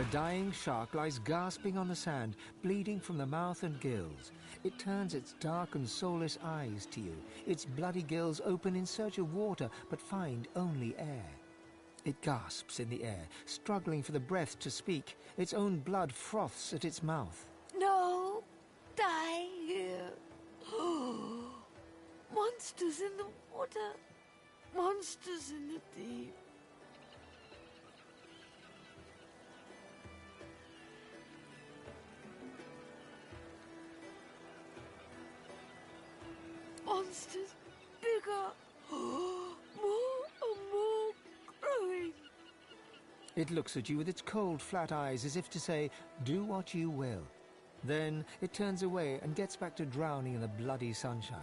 A dying shark lies gasping on the sand, bleeding from the mouth and gills. It turns its dark and soulless eyes to you. Its bloody gills open in search of water, but find only air. It gasps in the air, struggling for the breath to speak. Its own blood froths at its mouth. No! Die here! Monsters in the water! Monsters in the deep! Monsters bigger, more and more growing. It looks at you with its cold, flat eyes as if to say, do what you will. Then it turns away and gets back to drowning in the bloody sunshine.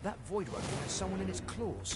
That void weapon has someone in its claws.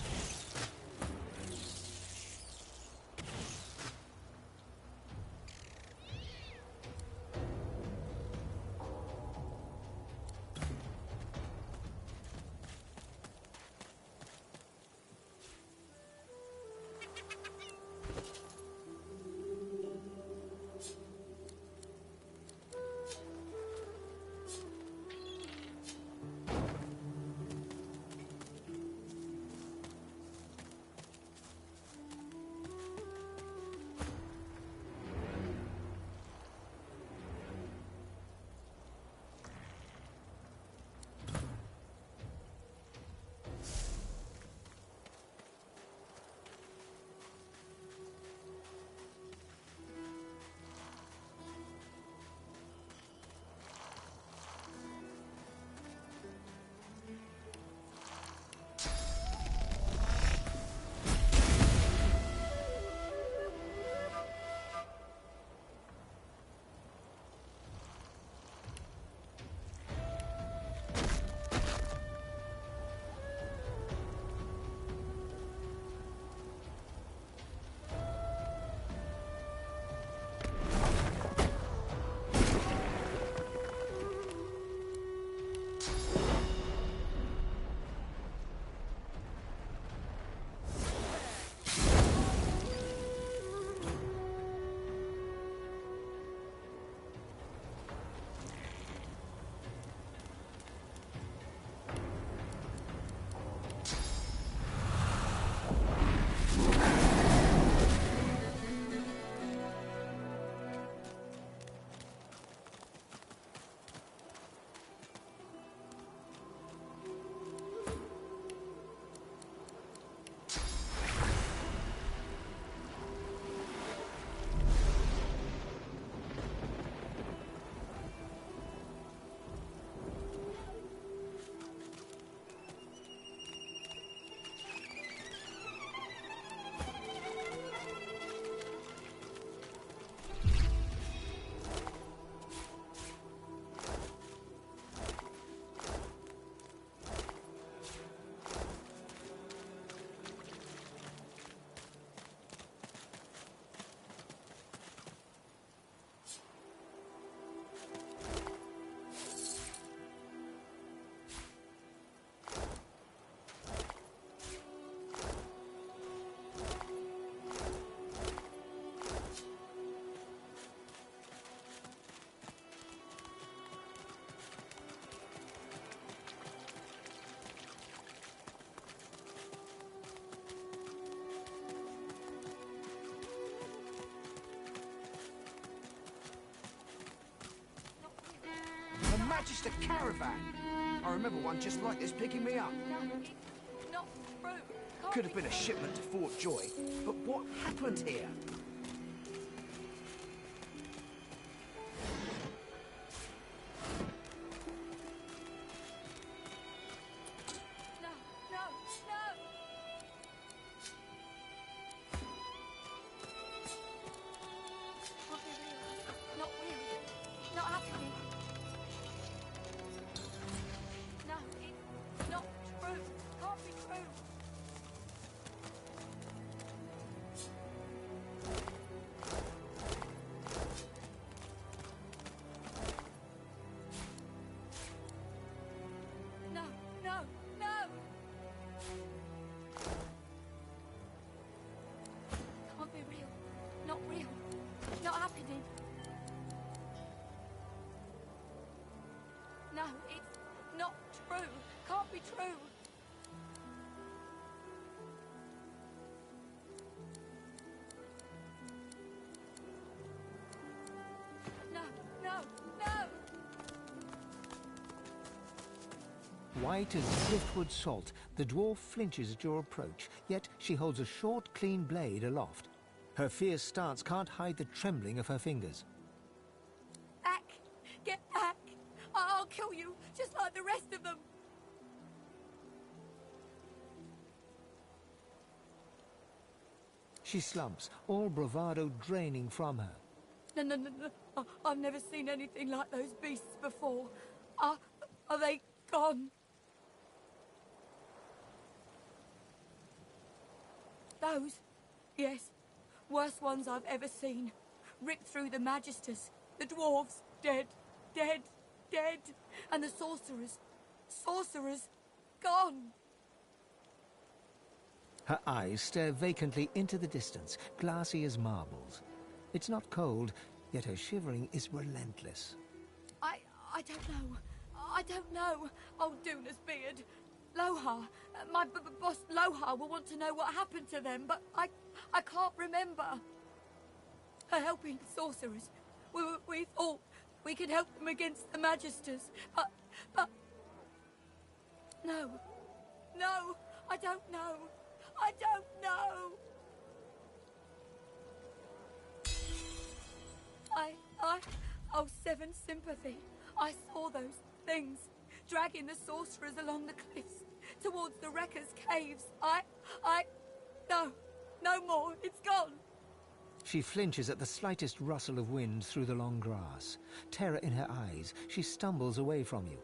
Magister caravan! I remember one just like this picking me up. No, it's not true. Can't Could have be been a true. shipment to Fort Joy, but what happened here? No, no, no! Can't be real. Not real. Not happening. No, it's not true. Can't be true. No, no, no! Can't be real. Not real. Not happening. No, it's not true. Can't be true. No, no, no! White as driftwood salt, the dwarf flinches at your approach, yet she holds a short, clean blade aloft. Her fierce stance can't hide the trembling of her fingers. Back! Get back! I'll kill you, just like the rest of them! She slumps, all bravado draining from her. No, no, no, no. I've never seen anything like those beasts before. Are they gone? Those? Yes. Worst ones I've ever seen. Ripped through the Magisters. The dwarves. Dead. Dead. Dead. And the sorcerers. Sorcerers. Gone. Her eyes stare vacantly into the distance, glassy as marbles. It's not cold, yet her shivering is relentless. I don't know. I don't know. Old Duna's beard. Lohar. My boss Lohar will want to know what happened to them, but I can't remember. Her helping sorcerers. We thought we could help them against the Magisters, but... No. No, I don't know. I don't know. Oh, Seven Sympathy. I saw those things, dragging the sorcerers along the cliffs, towards the Wreckers' caves. No more. It's gone. She flinches at the slightest rustle of wind through the long grass. Terror in her eyes, she stumbles away from you.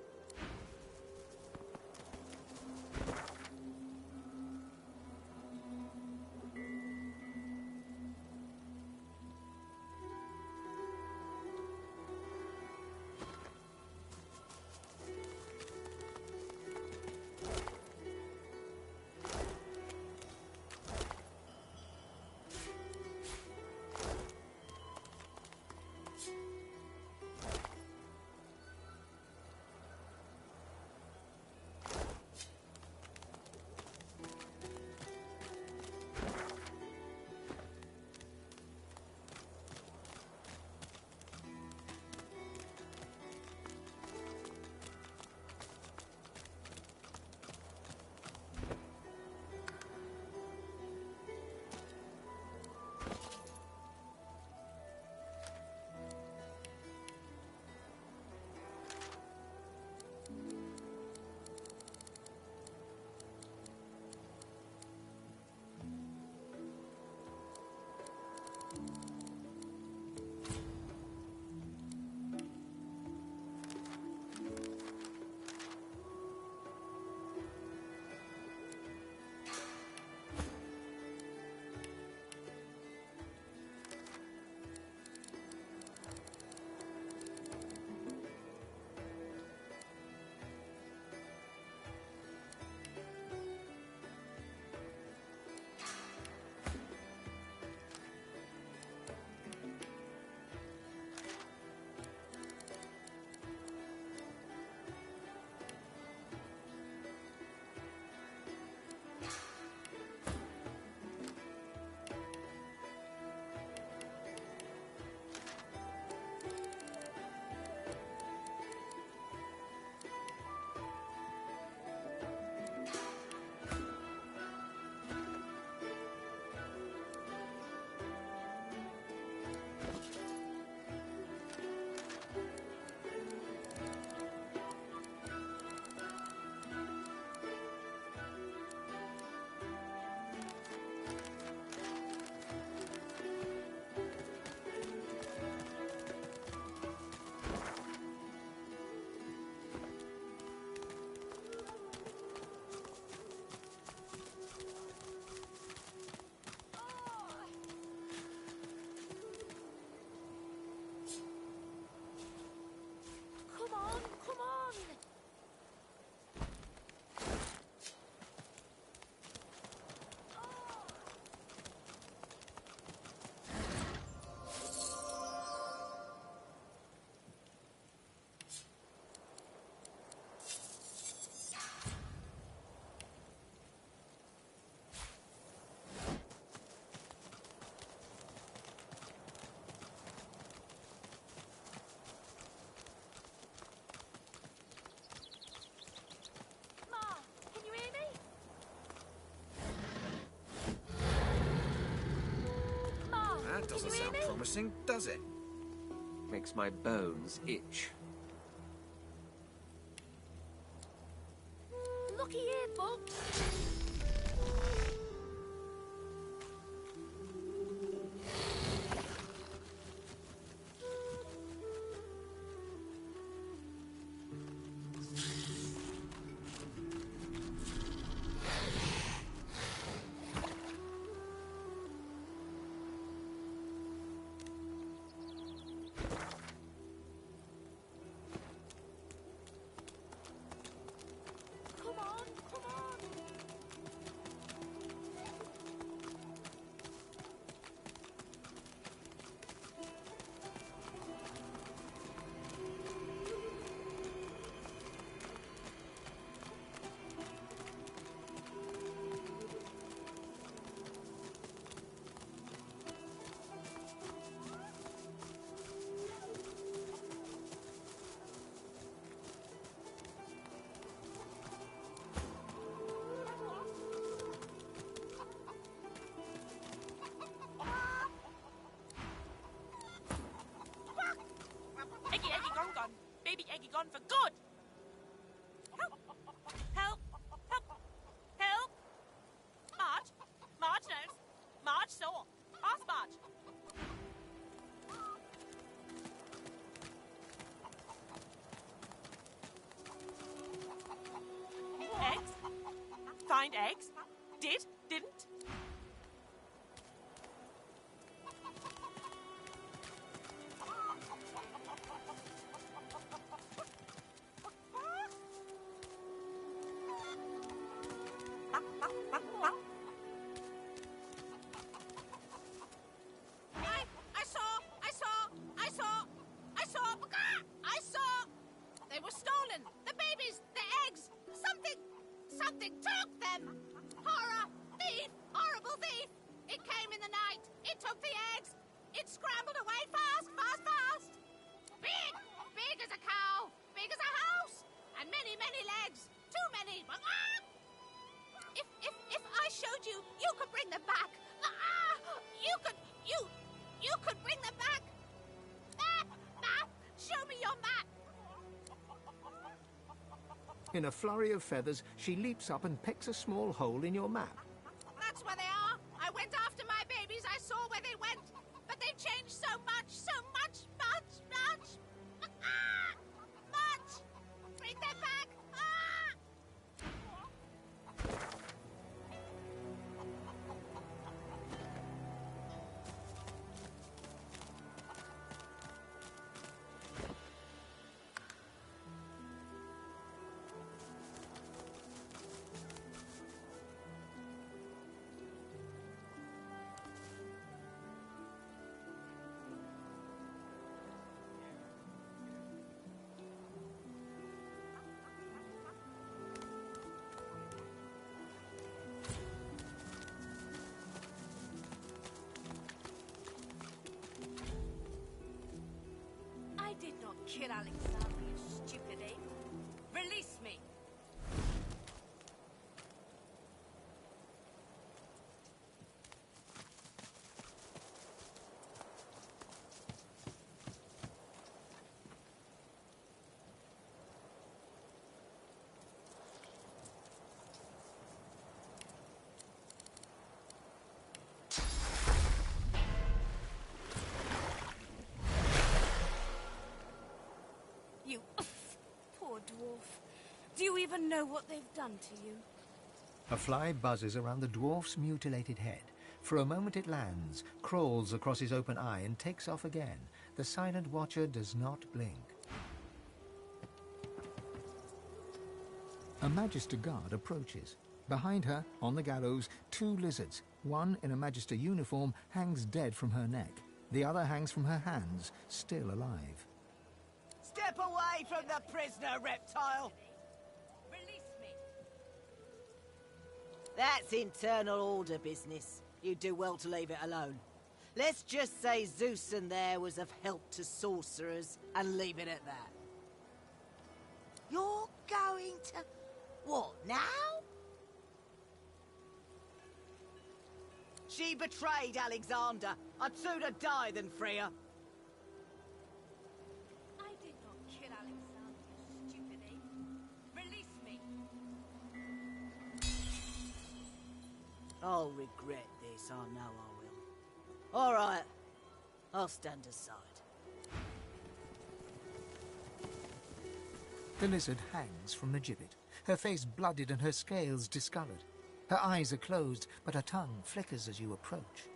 promising, does it? Makes my bones itch. Looky here, folks. Baby Eggy gone for good! Help! Help! Help! Help! Marge! Marge knows! Marge saw! Ask Marge! Eggs? Find eggs? Did? Didn't? Something took them! Horror! Thief! Horrible thief! It came in the night! It took the eggs! It scrambled away fast, fast, fast! Big! Big as a cow! Big as a house! And many, many legs! Too many! If I showed you, you could bring them back! You could bring them back! Map! Map! Show me your map! In a flurry of feathers, she leaps up and pecks a small hole in your map. That's where they are. I went after my babies. I saw where they went. But they've changed so much, so much, much, much. Much. Bring them back. I did not kill Alexander, you stupid ape. Release me! You poor dwarf. Do you even know what they've done to you? A fly buzzes around the dwarf's mutilated head. For a moment it lands, crawls across his open eye and takes off again. The silent watcher does not blink. A Magister guard approaches. Behind her, on the gallows, 2 lizards. One in a Magister uniform hangs dead from her neck. The other hangs from her hands, still alive. Step away from the prisoner, reptile! Release me! That's internal order business. You do well to leave it alone. Let's just say Zeus and there was of help to sorcerers, and leave it at that. You're going to... what, now? She betrayed Alexander. I'd sooner die than free her. I did not kill Alexander, you stupid ape. Release me. I'll regret this, I know I will. All right, I'll stand aside. The lizard hangs from the gibbet, her face blooded and her scales discoloured. Her eyes are closed, but her tongue flickers as you approach.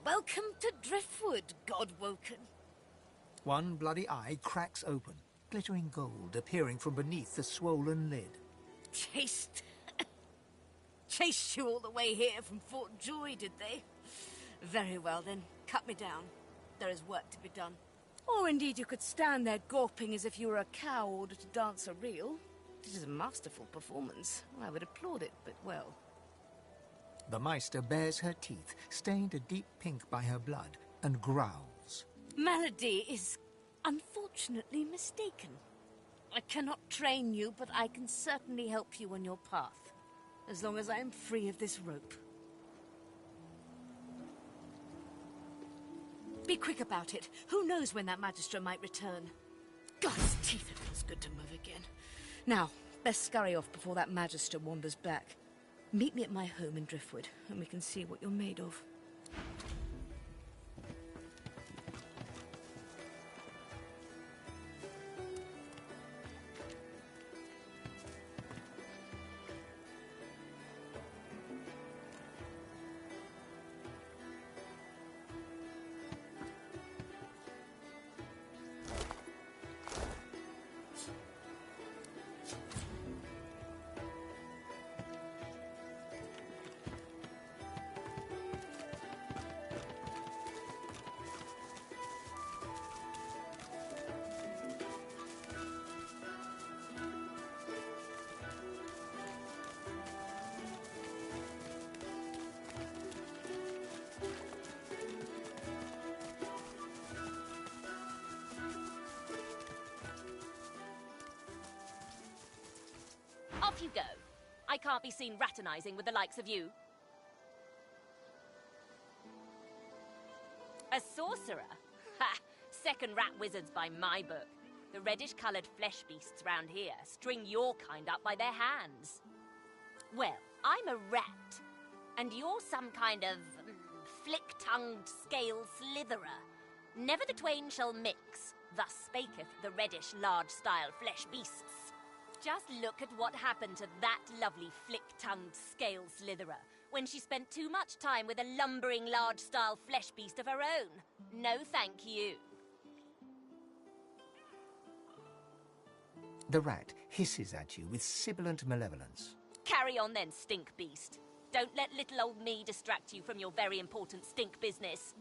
Welcome to Driftwood, God-woken. One bloody eye cracks open, glittering gold appearing from beneath the swollen lid. Chased you all the way here from Fort Joy, did they? Very well then, cut me down. There is work to be done. Or indeed you could stand there gawping as if you were a cow ordered to dance a reel. This is a masterful performance. I would applaud it, but well. The Meister bares her teeth, stained a deep pink by her blood, and growls. Malady is unfortunately mistaken. I cannot train you, but I can certainly help you on your path, as long as I am free of this rope. Be quick about it. Who knows when that Magister might return? God's teeth, it feels good to move again. Now, best scurry off before that Magister wanders back. Meet me at my home in Driftwood, and we can see what you're made of. Off you go. I can't be seen raternizing with the likes of you. A sorcerer? Ha! Second rat wizards by my book. The reddish-coloured flesh beasts round here string your kind up by their hands. Well, I'm a rat, and you're some kind of flick-tongued scale slitherer. Never the twain shall mix, thus spaketh the reddish large-style flesh beasts. Just look at what happened to that lovely flick-tongued scale slitherer when she spent too much time with a lumbering large-style flesh beast of her own. No thank you. The rat hisses at you with sibilant malevolence. Carry on then, stink beast. Don't let little old me distract you from your very important stink business.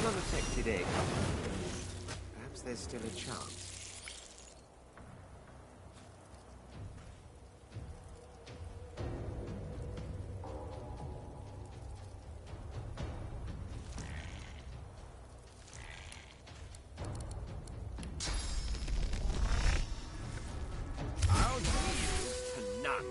unaffected egg. Perhaps there's still a chance. I'll yield to none.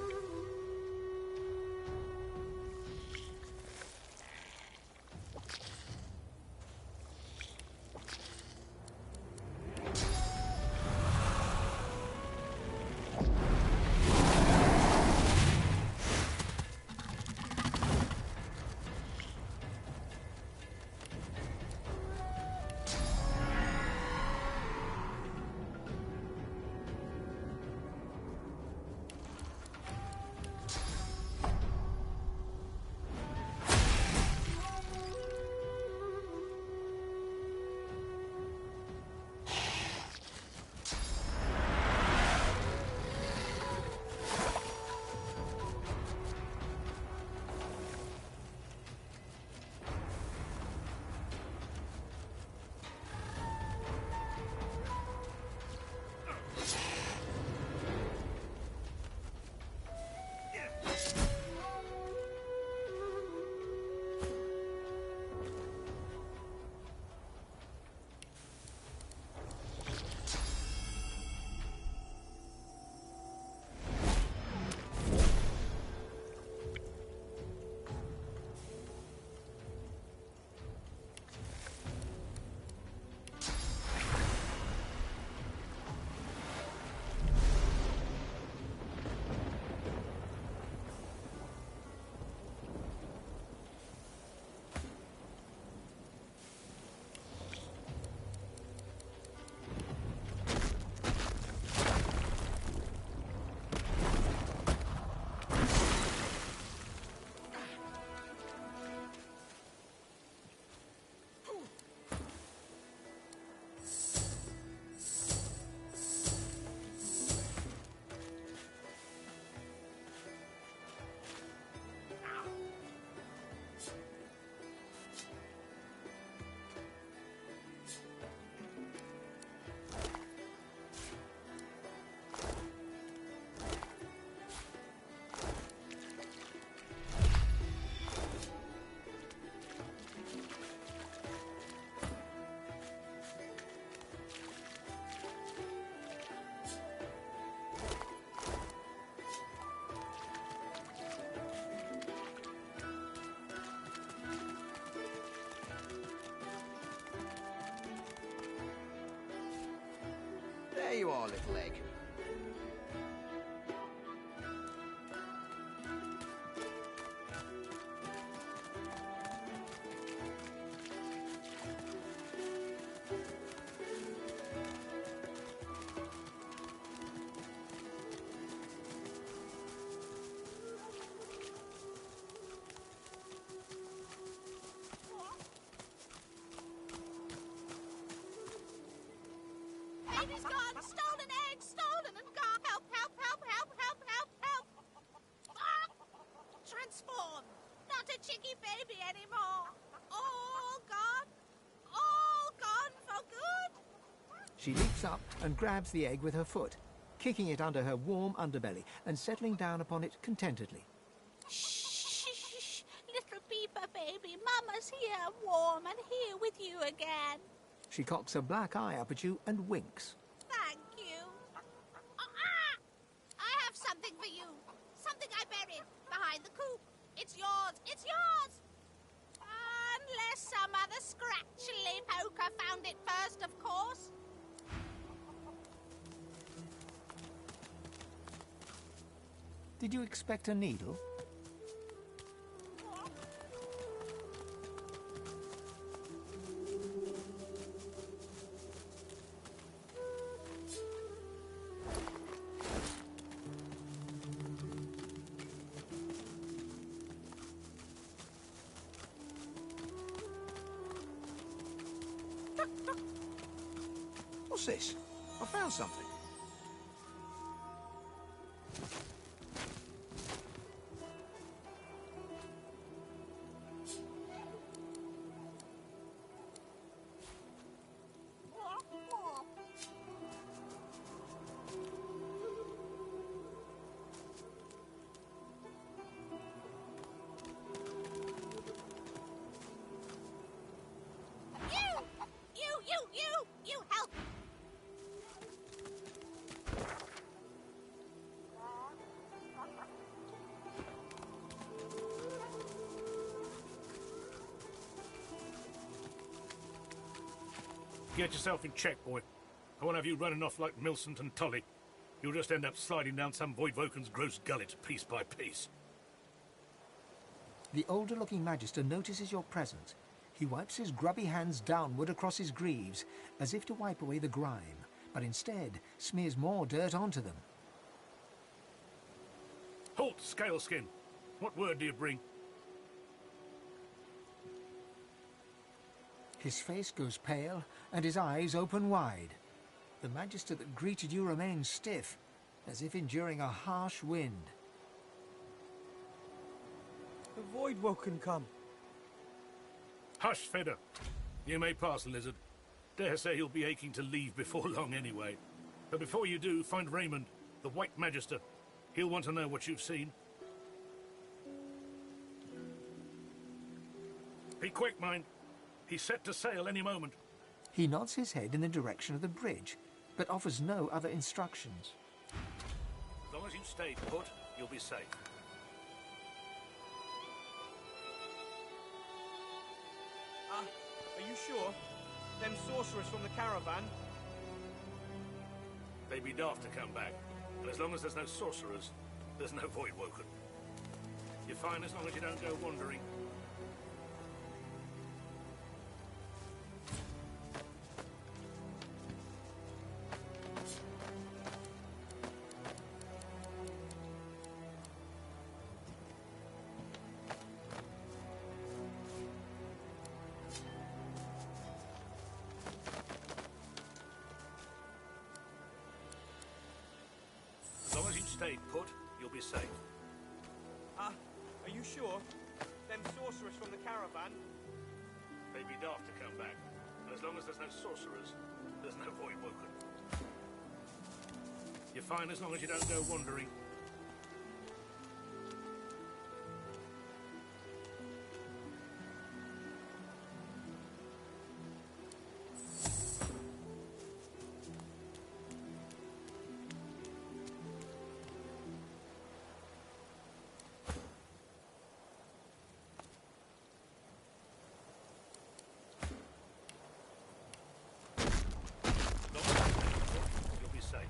There you are, little egg. Baby's gone! Stolen egg! Stolen and gone! Help, help, help, help, help, help, help! Ah! Transform! Not a chicky baby anymore! All gone! All gone for good! She leaps up and grabs the egg with her foot, kicking it under her warm underbelly and settling down upon it contentedly. Shh! Little Peeper baby, Mama's here, warm and here with you again. She cocks a black eye up at you and winks. Thank you. I have something for you. Something I buried behind the coop. It's yours. It's yours. Unless some other scratchly poker found it first, of course. Did you expect a needle? What's this? I found something. get yourself in check, boy. I won't have you running off like Millicent and Tully. You'll just end up sliding down some Voidwoken's gross gullet piece by piece. The older-looking Magister notices your presence. He wipes his grubby hands downward across his greaves, as if to wipe away the grime, but instead smears more dirt onto them. Halt, Scaleskin! What word do you bring? His face goes pale, and his eyes open wide. The Magister that greeted you remains stiff, as if enduring a harsh wind. The Voidwoken come. Hush, Fedder. You may pass, Lizard. Dare say you'll be aching to leave before long anyway. But before you do, find Raymond, the White Magister. He'll want to know what you've seen. Be quick, mind. He's set to sail any moment. He nods his head in the direction of the bridge, but offers no other instructions. As long as you stay put, you'll be safe. Are you sure? Them sorcerers from the caravan? They'd be daft to come back. And as long as there's no sorcerers, there's no Voidwoken. You're fine as long as you don't go wandering. As long as you stay put, you'll be safe. Are you sure? Them sorcerers from the caravan? They'd be daft to come back. And as long as there's no sorcerers, there's no Voidwoken. You're fine as long as you don't go wandering. You'll be safe.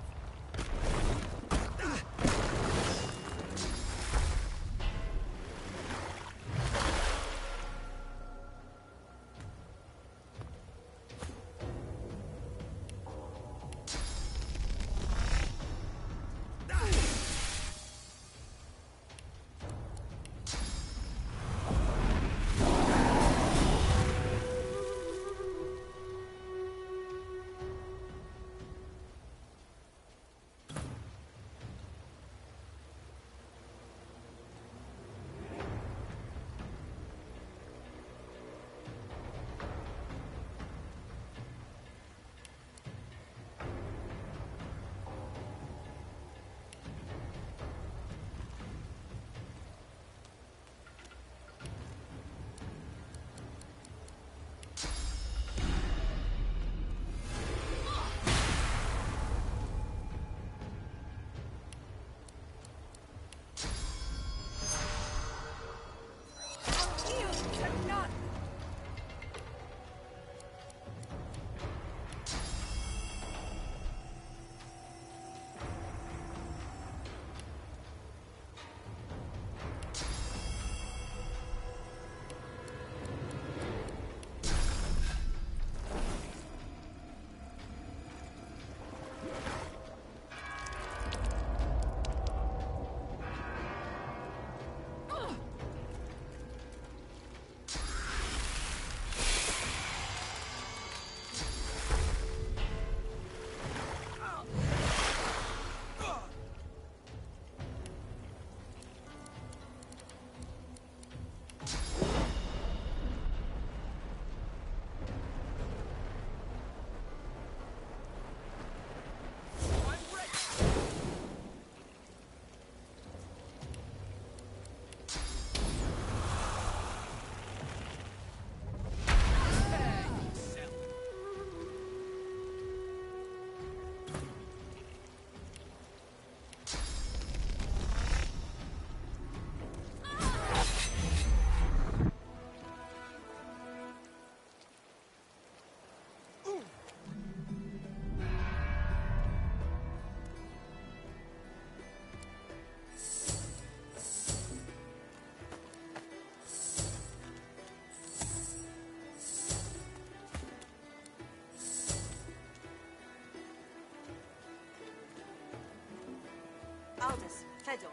Aldous, Fedor,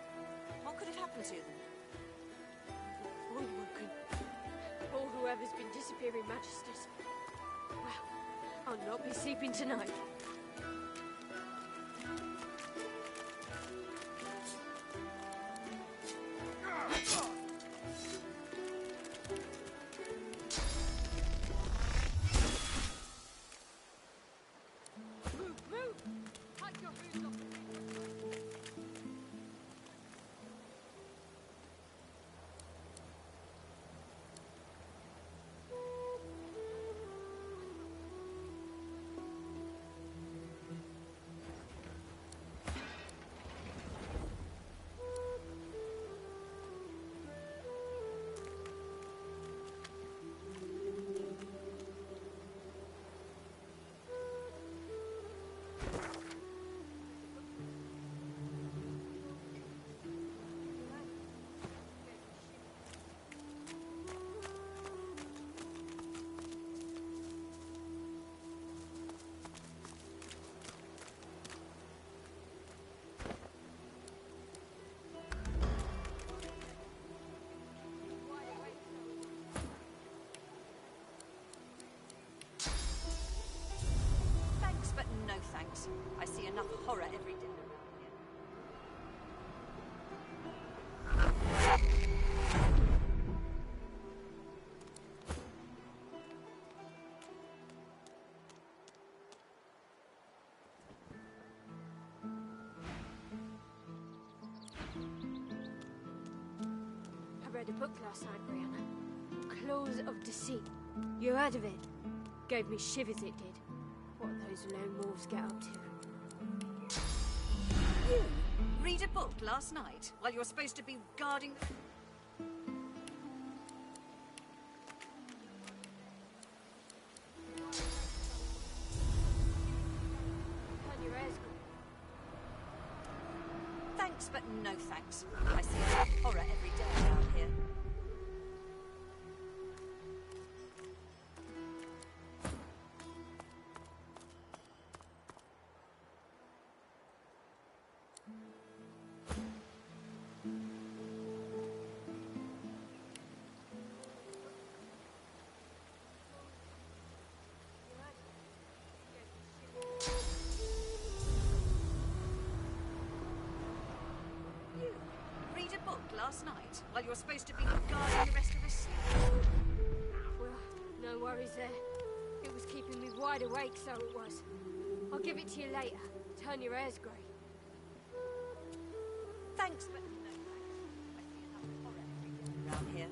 what could have happened to them? Woodwoken. Or whoever's been disappearing magisters. Well, I'll not be sleeping tonight. Thanks, but no thanks. I see enough horror every day around here. I read a book last night, Brianna. Claws of Deceit. You heard of it? Gave me shivers, it did. What those lone wolves get up to. You read a book last night while you're supposed to be guarding the... Turn your ears good. Thanks, but no thanks. I see enough horror every day around here. You read a book last night while you're supposed to be guarding the rest of us. Well, no worries there. It was keeping me wide awake, so it was. I'll give it to you later. Turn your ears grey. Thanks, but no thanks. I see enough horror every day around here.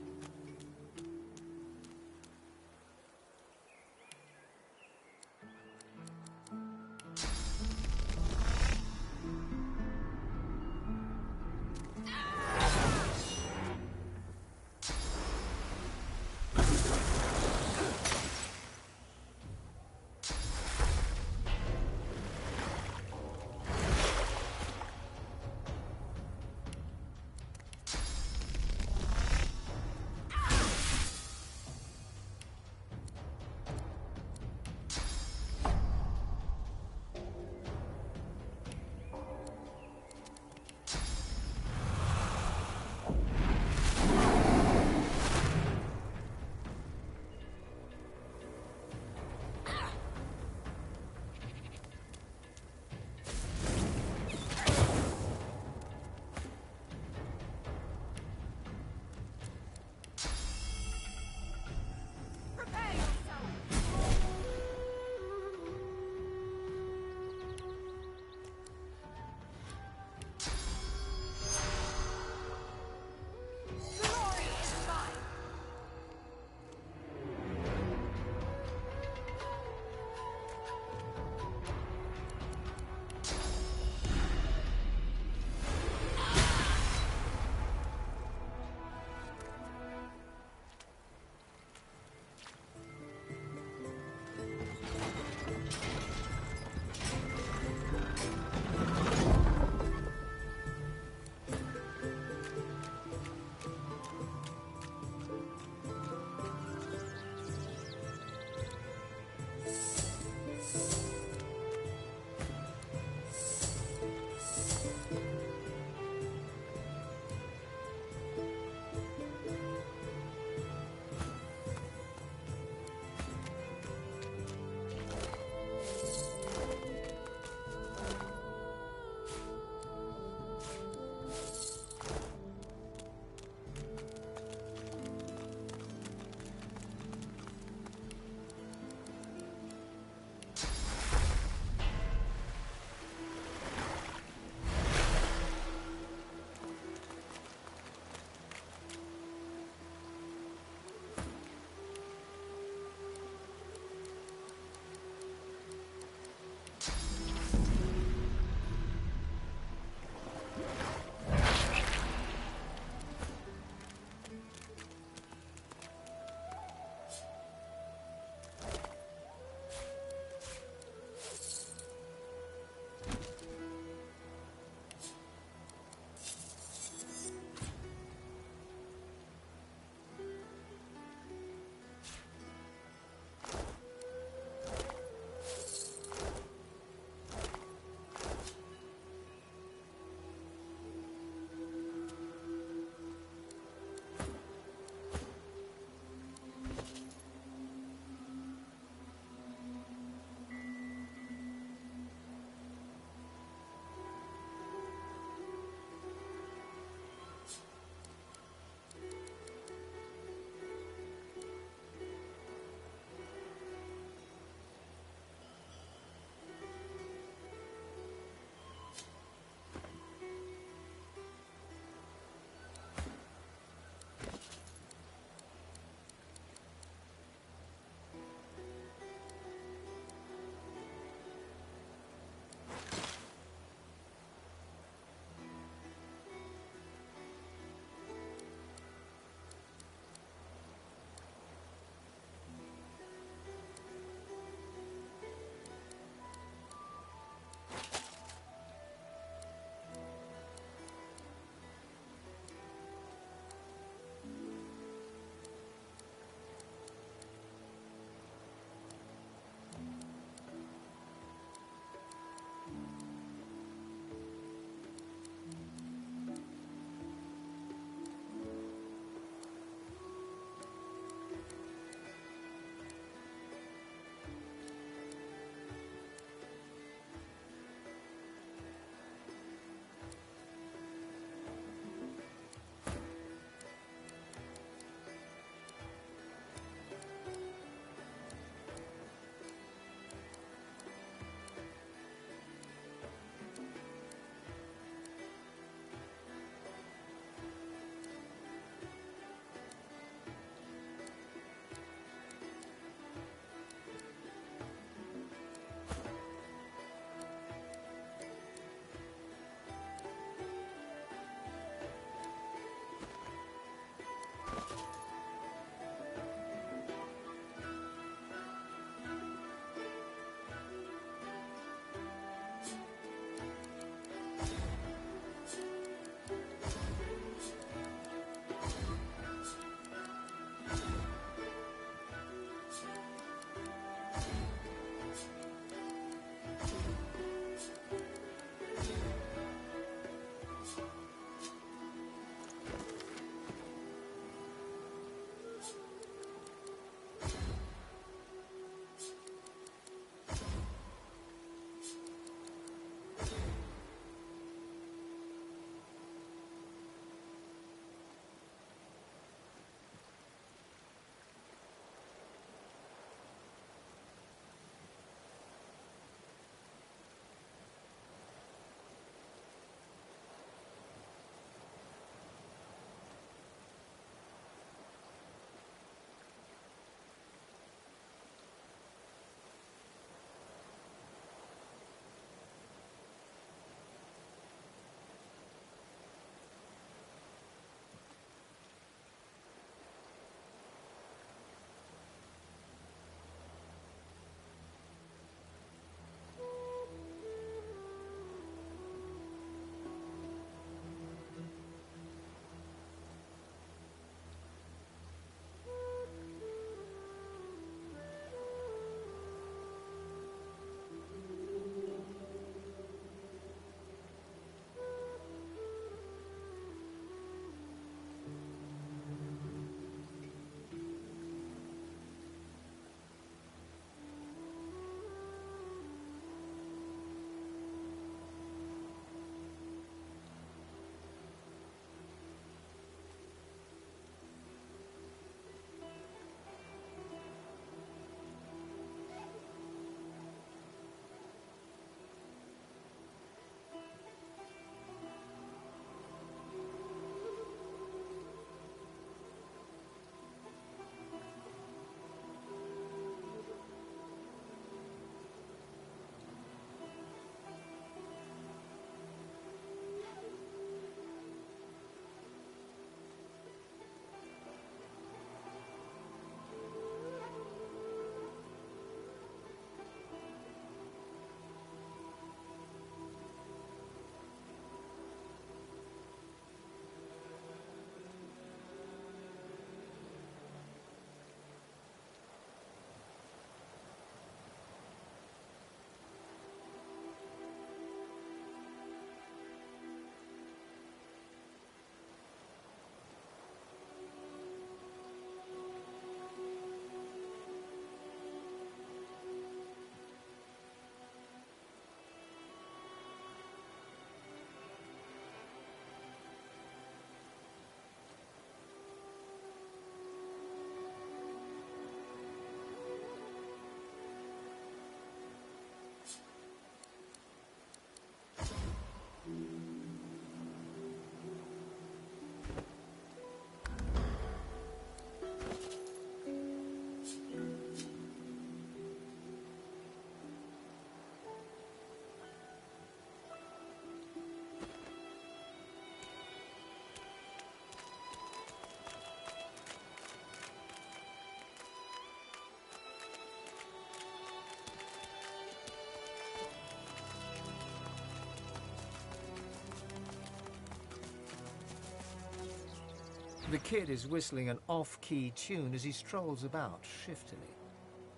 The kid is whistling an off-key tune as he strolls about shiftily.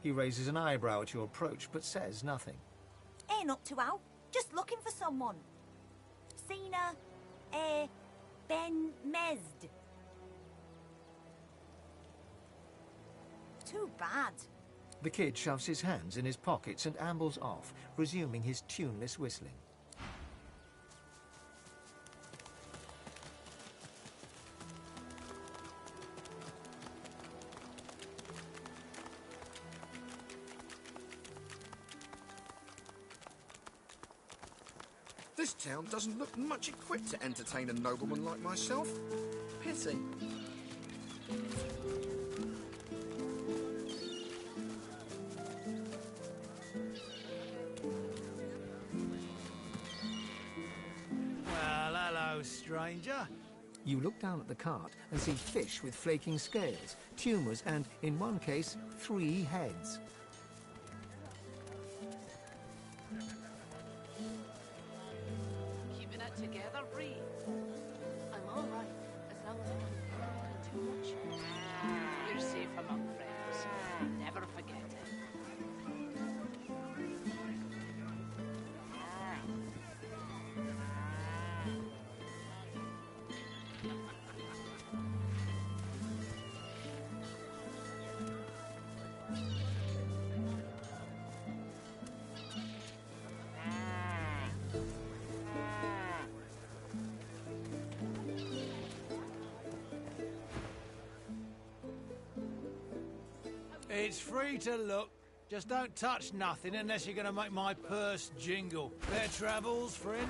He raises an eyebrow at your approach, but says nothing. Ain't up to out. Just looking for someone. Sina, Ben Mesd. Too bad. The kid shoves his hands in his pockets and ambles off, resuming his tuneless whistling. This town doesn't look much equipped to entertain a nobleman like myself. Pity. Well, hello, stranger. You look down at the cart and see fish with flaking scales, tumours and, in one case, 3 heads. Keeping it together, Bree. I'm all right, as long as I don't too much. You're safe among friends. Never forget it. It's free to look. Just don't touch nothing unless you're gonna make my purse jingle. Fair travels, friend.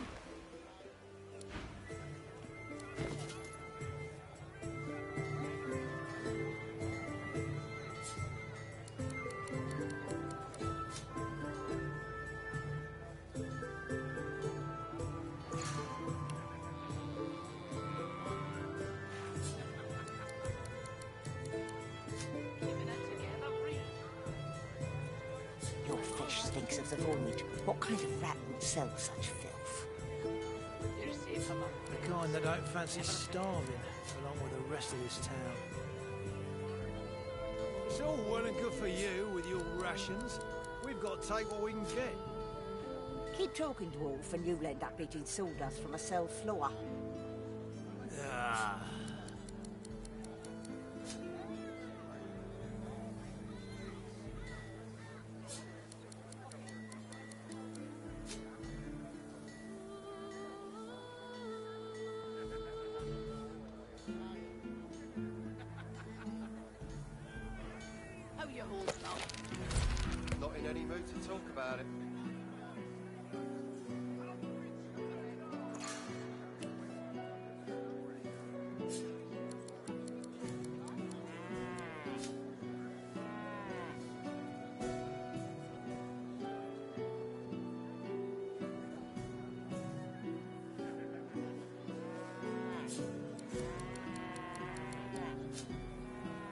Your fish stinks of the void. What kind of rat would sell such filth? You're safe among friends. The kind that don't fancy starving, along with the rest of this town. It's all well and good for you with your rations. We've got to take what we can get. Keep talking, dwarf, and you'll end up eating sawdust from a cell floor. Ah. How you holding up? Not in any mood to talk about it.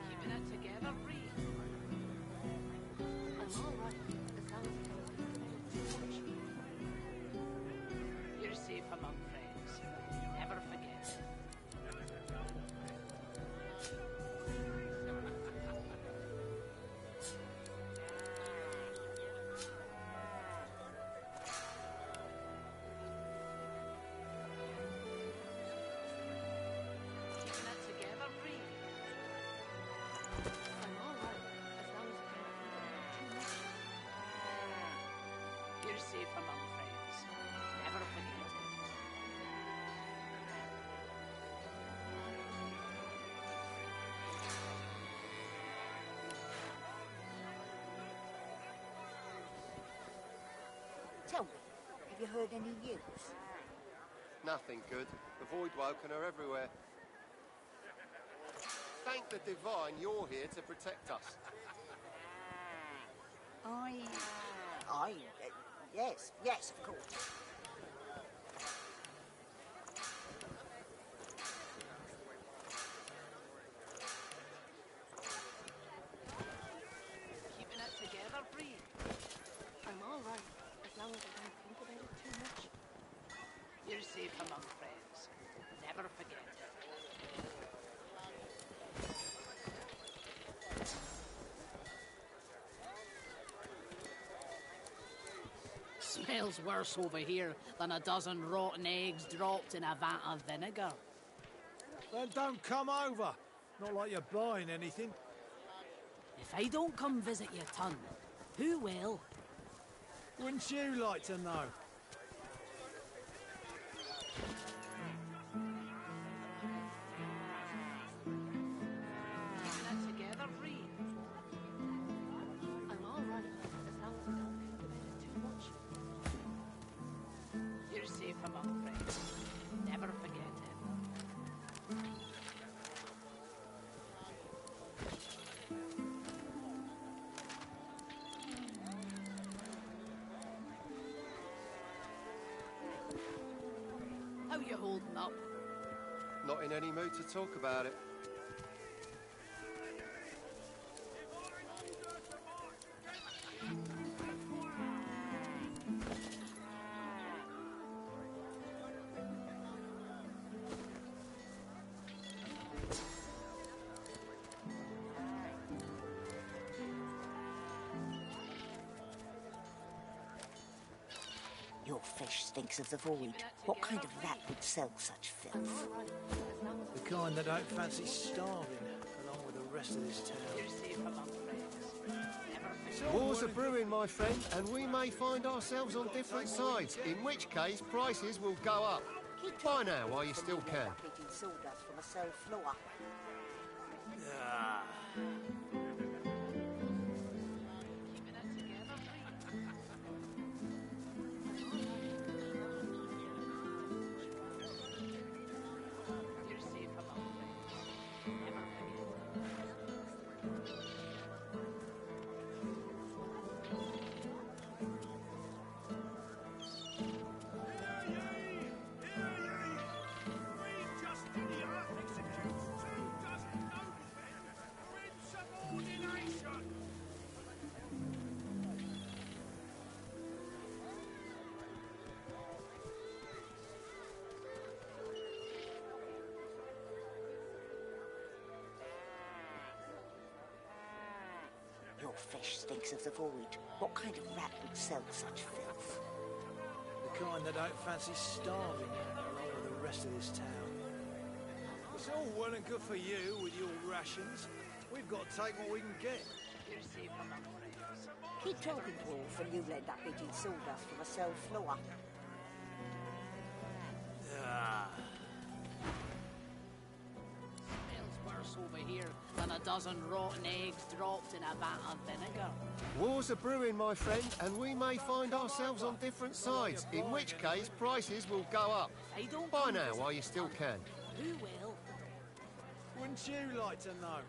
Keeping it together, Bree. I'm all right, as long as I don't too much. You're safe among friends. Never forget it. Keeping it together, Bree. I'm all right, as long as I don't too much. You're safe among friends. Never forget it. Tell me, have you heard any news? Nothing good. The Voidwoken are everywhere. Thank the Divine you're here to protect us. Yes, of course. Keeping it together, Bree. I'm all right, as long as I don't think about it too much. You're safe among friends. Never forget it. Smells worse over here than a dozen rotten eggs dropped in a vat of vinegar. Then don't come over. Not like you're buying anything. If I don't come visit your ton, who will? Wouldn't you like to know? Together, free. I'm all right, as long as I don't think about it too much. You're safe among friends. Never forget it. How you holding up? Not in any mood to talk about it. Your fish stinks of the void. What kind of rat would sell such filth? The kind that don't fancy starving, along with the rest of this town. War's a brewing, my friend, and we may find ourselves on different sides, in which case prices will go up. Buy now while you still can. Picking sawdust from a cell floor. Your fish stinks of the void. What kind of rat would sell such filth? The kind that don't fancy starving, along with the rest of this town. It's all well and good for you with your rations. We've got to take what we can get. Keep talking, dwarf, and you'll end up eating sawdust from a cell floor. Smells worse over here than a dozen rotten eggs dropped in a vat of vinegar. War's a brewing, my friend, and we may find ourselves on different sides, in which case prices will go up. Buy now while you still can. Who will? Wouldn't you like to know?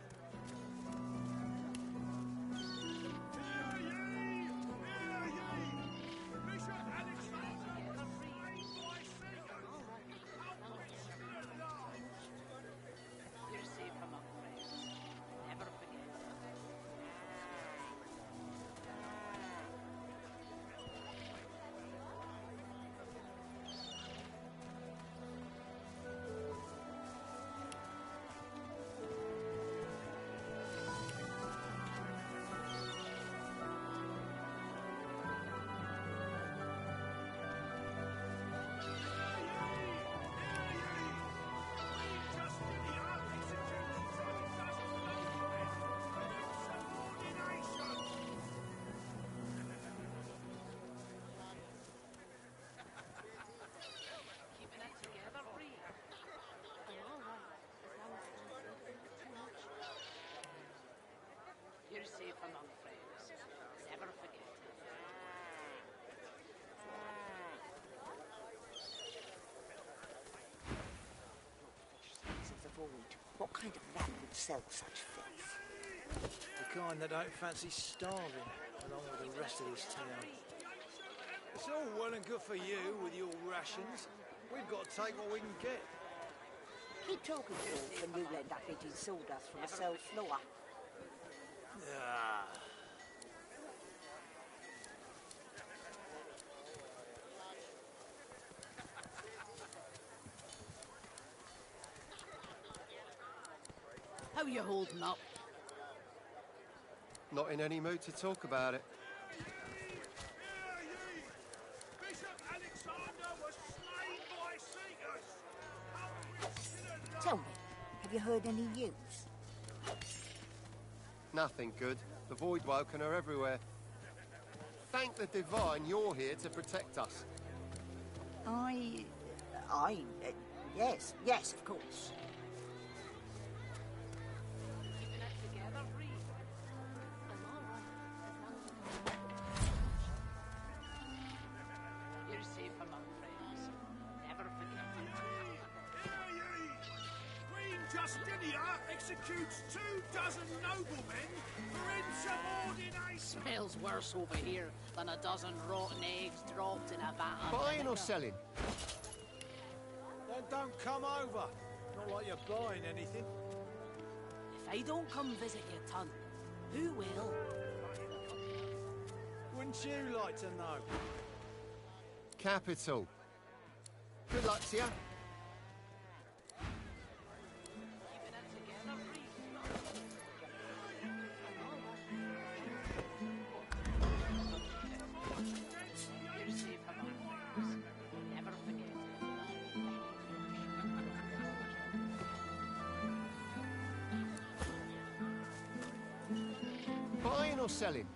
You're safe among friends. Never forget it. Stinks of the void. What kind of rat would sell such filth? The kind that don't fancy starving, along with the rest of this town. It's all well and good for you with your rations. We've got to take what we can get. Keep talking, dwarf, and you'll end up eating sawdust from a cell floor. How you holding up? Not in any mood to talk about it. Have you heard any news? Nothing good. The Voidwoken are everywhere. Thank the Divine you're here to protect us. Yes, of course. Keeping it together, Reed. I'm all right, as long as you're safe among friends. Never forget it. Queen Justinia executes 24 noblemen for insubordination. Smells worse over here than a dozen rotten eggs dropped in a vat of Buying or vinegar. selling? Then don't come over. Not like you're buying anything. If I don't come visit your ton, who will? Wouldn't you like to know? Capital. Good luck to you. Keeping it together, Reed. You're safe among friends. Never forget it. Buying or selling?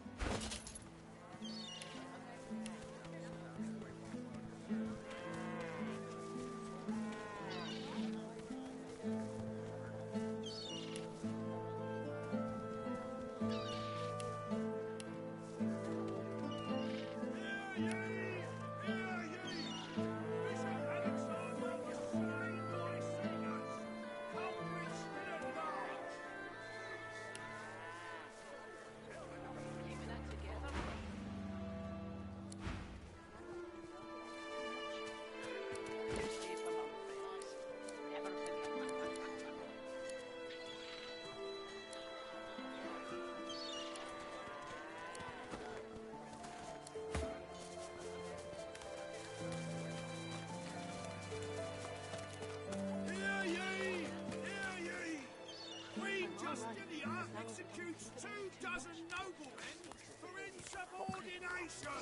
Justinia executes 24 noblemen for insubordination.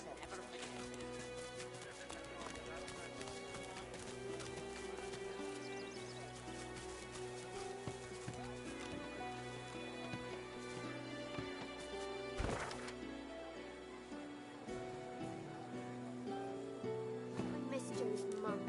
Mr. Monk.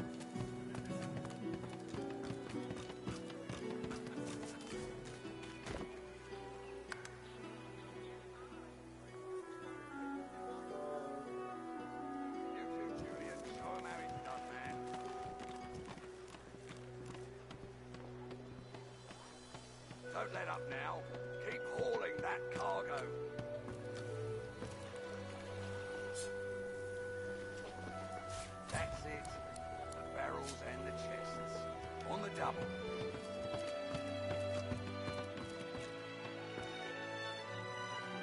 Don't let up now. Keep hauling that cargo. That's it. The barrels and the chests. On the double.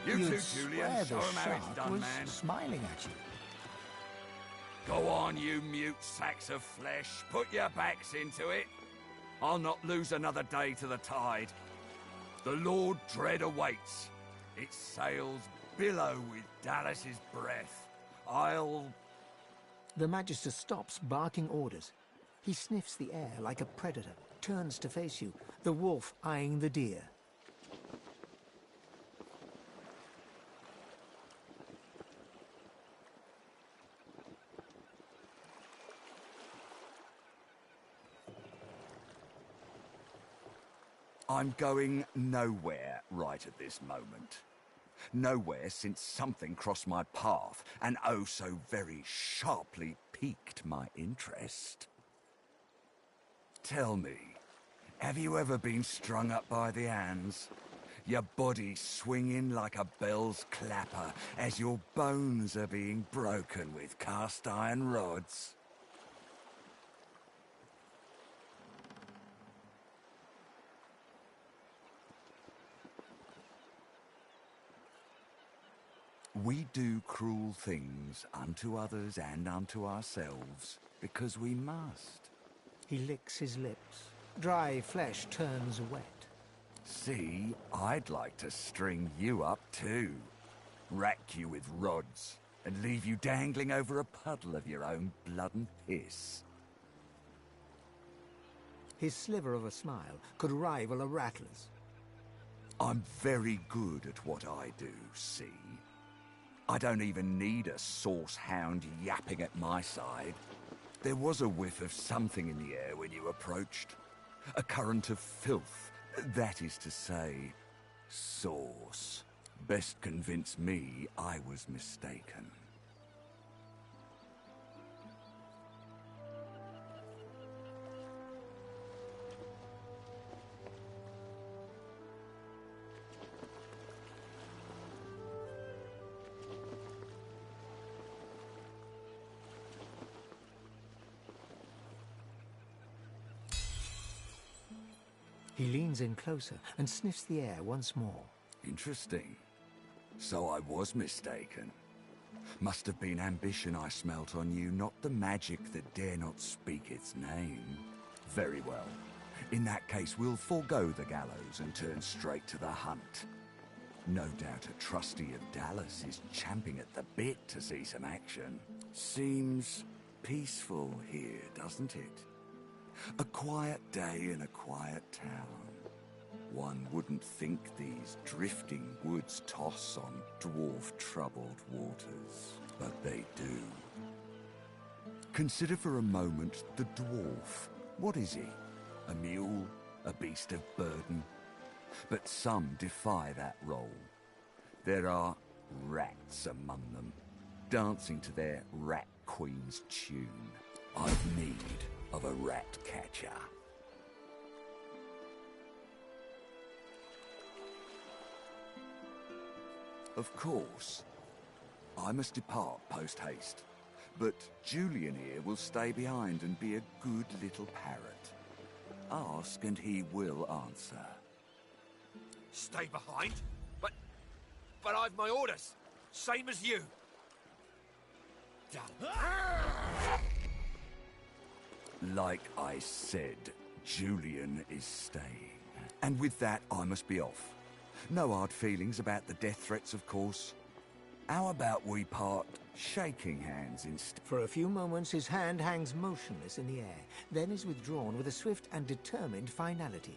You too, Julian. Show 'em how it's done, man. Smiling at you. Go on, you mute sacks of flesh. Put your backs into it. I'll not lose another day to the tide. The Lord Dread awaits. Its sails billow with Dallas's breath. The Magister stops, barking orders. He sniffs the air like a predator, turns to face you, the wolf eyeing the deer. I'm going nowhere right at this moment. Nowhere since something crossed my path and oh so very sharply piqued my interest. Tell me, have you ever been strung up by the hands? Your body swinging like a bell's clapper as your bones are being broken with cast iron rods? We do cruel things unto others and unto ourselves because we must. He licks his lips. Dry flesh turns wet. See, I'd like to string you up too. Rack you with rods and leave you dangling over a puddle of your own blood and piss. His sliver of a smile could rival a rattler's. I'm very good at what I do, see? I don't even need a sauce hound yapping at my side. There was a whiff of something in the air when you approached. A current of filth, that is to say, sauce. Best convince me I was mistaken. He leans in closer and sniffs the air once more. Interesting. So I was mistaken. Must have been ambition I smelt on you, not the magic that dare not speak its name. Very well. In that case, we'll forego the gallows and turn straight to the hunt. No doubt a trustee of Dallas is champing at the bit to see some action. Seems peaceful here, doesn't it? A quiet day in a quiet town. One wouldn't think these drifting woods toss on dwarf-troubled waters, but they do. Consider for a moment the dwarf. What is he? A mule? A beast of burden? But some defy that role. There are rats among them, dancing to their rat queen's tune. I've need of a rat catcher. Of course, I must depart post-haste, but Julian here will stay behind and be a good little parrot. Ask and he will answer. Stay behind? But I've my orders, same as you. Damn. Like I said, Julian is staying. And with that, I must be off. No hard feelings about the death threats, of course. How about we part shaking hands instead? For a few moments, his hand hangs motionless in the air, then is withdrawn with a swift and determined finality.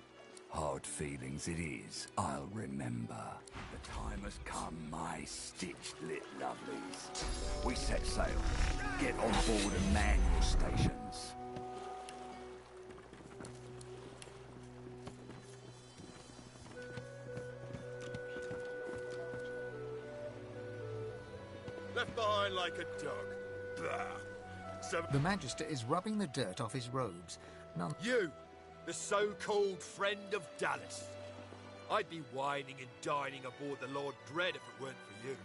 Hard feelings it is, I'll remember. The time has come, my stitched lit lovelies. We set sail. Get on board and man your stations. Left behind like a dog. Blah. The Magister is rubbing the dirt off his robes. You, the so-called friend of Dallas. I'd be whining and dining aboard the Lord Dread if it weren't for you.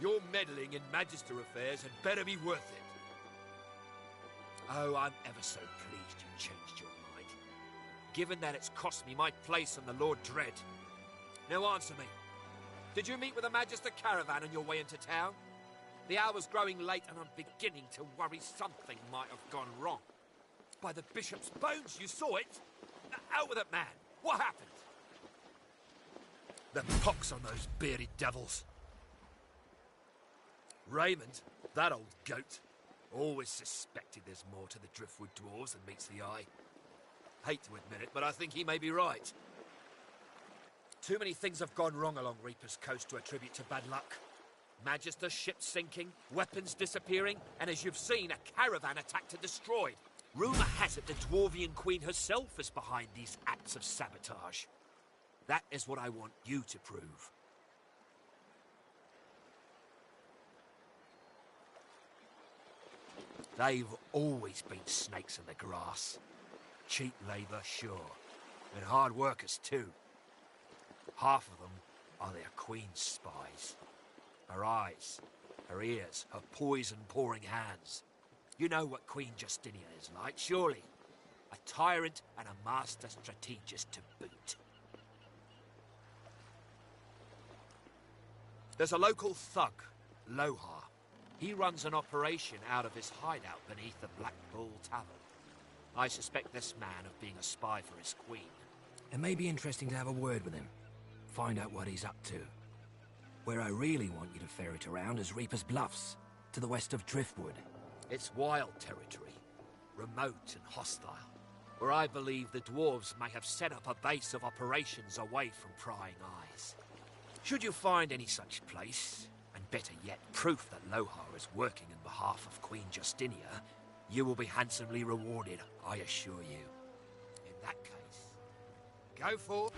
Your meddling in Magister affairs had better be worth it. Oh, I'm ever so pleased you changed your mind, given that it's cost me my place on the Lord Dread. Now answer me. Did you meet with a Magister caravan on your way into town? The hour's growing late and I'm beginning to worry something might have gone wrong. By the Bishop's bones, you saw it? Out with it, man. What happened? The pox on those bearded devils. Raymond, that old goat, always suspected there's more to the Driftwood dwarves than meets the eye. Hate to admit it, but I think he may be right. Too many things have gone wrong along Reaper's Coast to attribute to bad luck. Magister ships sinking, weapons disappearing, and as you've seen, a caravan attacked and destroyed. Rumour has it the Dwarvian Queen herself is behind these acts of sabotage. That is what I want you to prove. They've always been snakes in the grass. Cheap labour, sure, and hard workers too. Half of them are their Queen's spies. Her eyes, her ears, her poison-pouring hands. You know what Queen Justinian is like, surely. A tyrant and a master strategist to boot. There's a local thug, Lohar. He runs an operation out of his hideout beneath the Black Bull Tavern. I suspect this man of being a spy for his queen. It may be interesting to have a word with him. Find out what he's up to. Where I really want you to ferret around is Reaper's Bluffs, to the west of Driftwood. It's wild territory, remote and hostile. where I believe the dwarves may have set up a base of operations away from prying eyes. Should you find any such place, and better yet, proof that Lohar is working on behalf of Queen Justinia, you will be handsomely rewarded, I assure you. In that case, go forth.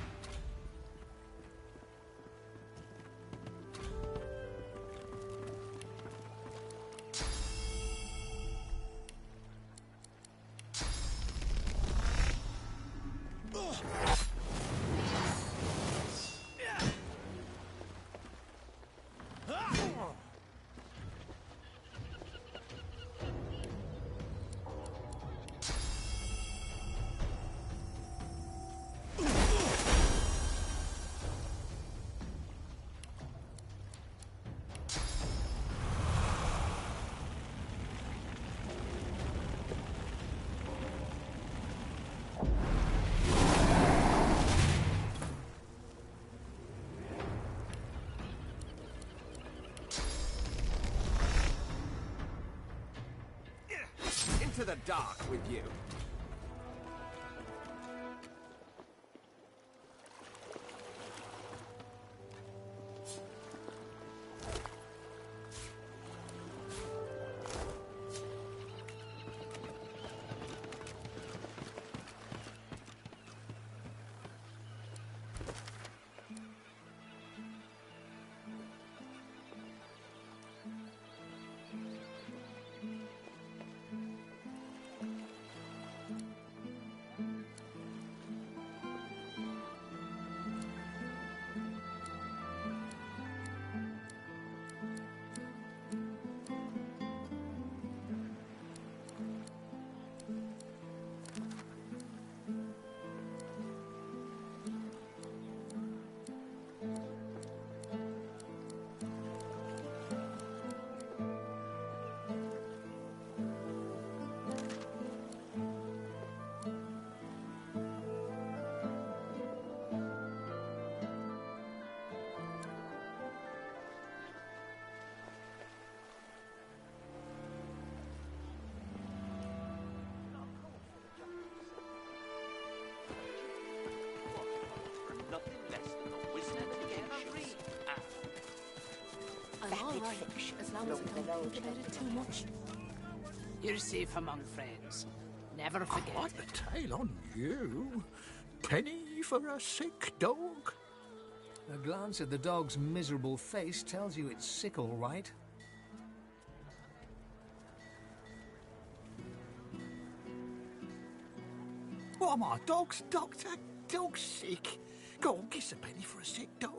Into the dark with you. I'm all right, as long as I don't think about it too much. You're safe among friends. Never forget. Quite the tale on you. Penny for a sick dog. A glance at the dog's miserable face tells you it's sick, all right. What am I, dog's doctor? Dog's sick. Go on, kiss a penny for a sick dog.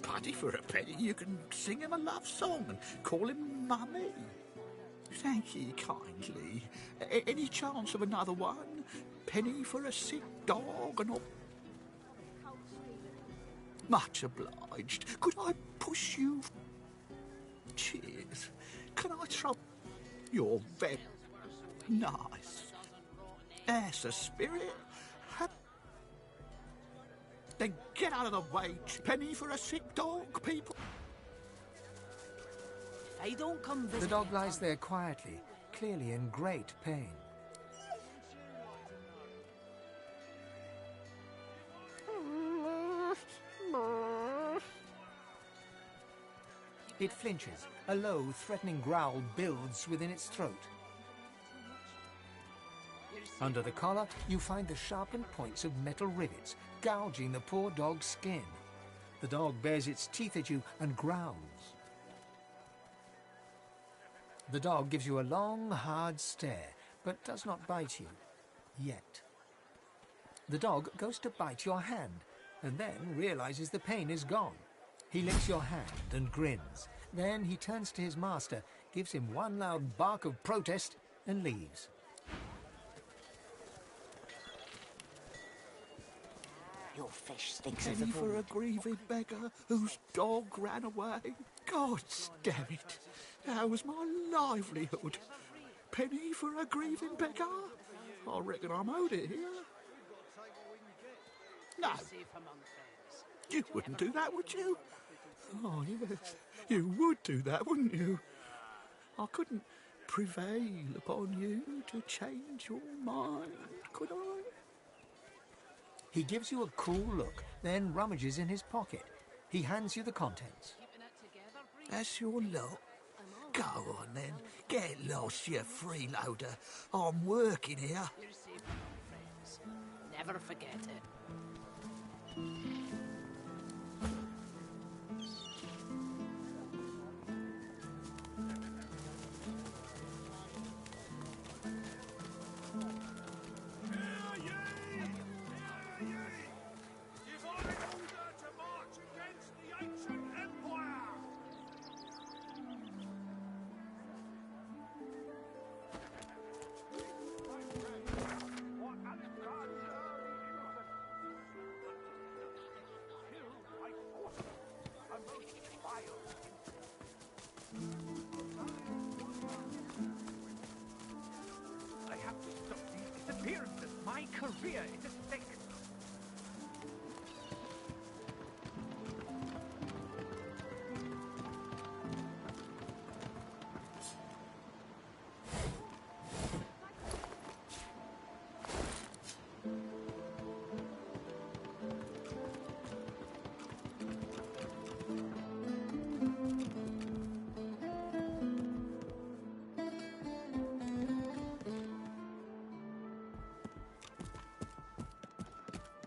Paddy for a penny, you can sing him a love song and call him Mummy. Thank ye kindly. Any chance of another one? Penny for a sick dog and all. Much obliged. Could I push you? Cheers. Can I trouble? You're very nice. That's a spirit. Then get out of the way. Penny for a sick dog, people. If I don't come visit The dog lies there quietly, clearly in great pain. It flinches. A low, threatening growl builds within its throat. Under the collar, you find the sharpened points of metal rivets, gouging the poor dog's skin. The dog bares its teeth at you and growls. The dog gives you a long, hard stare, but does not bite you. Yet. The dog goes to bite your hand, and then realizes the pain is gone. He licks your hand and grins. Then he turns to his master, gives him one loud bark of protest, and leaves. Your fish stinks of the Penny for a void. grieving beggar whose dog ran away. God damn it. That was my livelihood. Penny for a grieving beggar? I reckon I'm owed it here. No. You wouldn't do that, would you? Oh, yes. You would do that, wouldn't you? I couldn't prevail upon you to change your mind, could I? He gives you a cool look, then rummages in his pocket. He hands you the contents. That's your lot. Go on then. Get lost, you freeloader. I'm working here. You receive from our friends. Never forget it. I have to stop these disappearances. My career is at stake.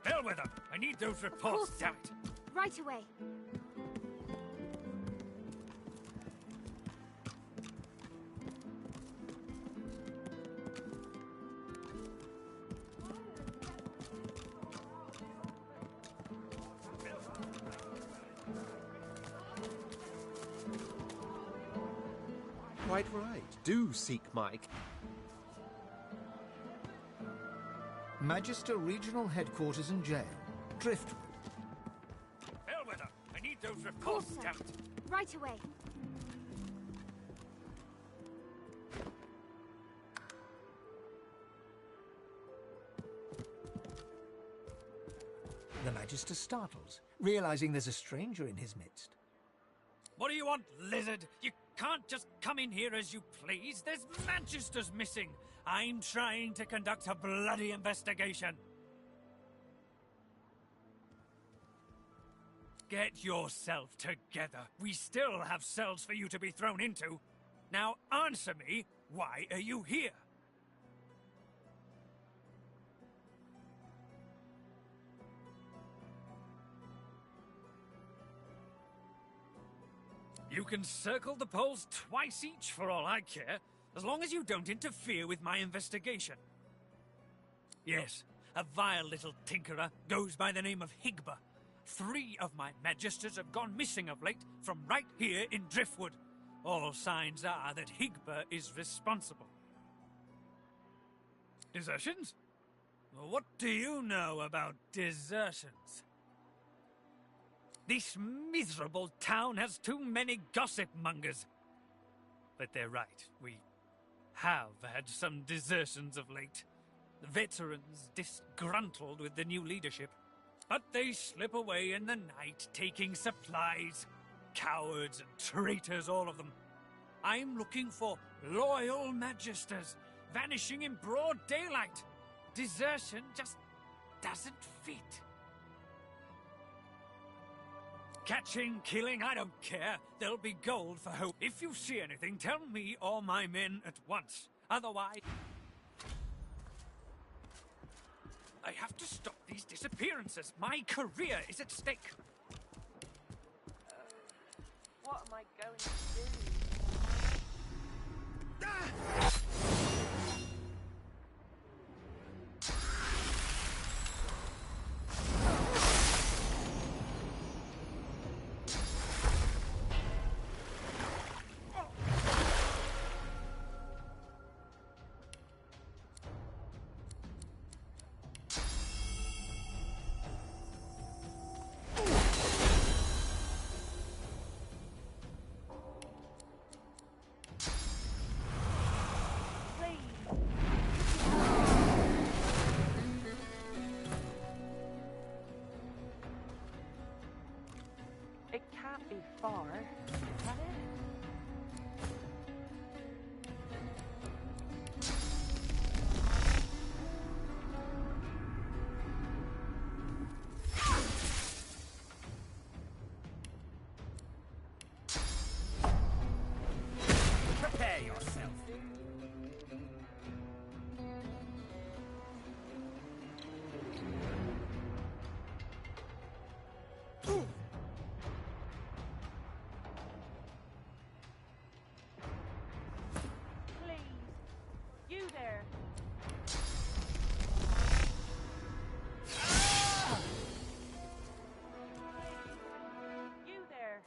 Bellwether, I need those reports, damn it. Right away. Quite right. Do seek Mike. Magister Regional Headquarters and Jail, Driftwood. Bellwether, I need those reports, Sir. damn it. Right away. The Magister startles, realizing there's a stranger in his midst. What do you want, lizard? You can't just come in here as you please. There's Magisters missing. I'm trying to conduct a bloody investigation. Get yourself together. We still have cells for you to be thrown into. Now answer me, why are you here? You can circle the poles twice each for all I care, as long as you don't interfere with my investigation. Yes, a vile little tinkerer goes by the name of Higba. 3 of my Magisters have gone missing of late from right here in Driftwood. All signs are that Higba is responsible. Desertions? Well, what do you know about desertions? This miserable town has too many gossip mongers. But they're right. We have had some desertions of late. The veterans disgruntled with the new leadership. But they slip away in the night, taking supplies. Cowards and traitors, all of them. I'm looking for loyal Magisters, vanishing in broad daylight. Desertion just doesn't fit. Catching, killing, I don't care. There'll be gold for hope. If you see anything, tell me or my men at once. Otherwise... I have to stop these disappearances. My career is at stake. What am I going to do? You there. You there.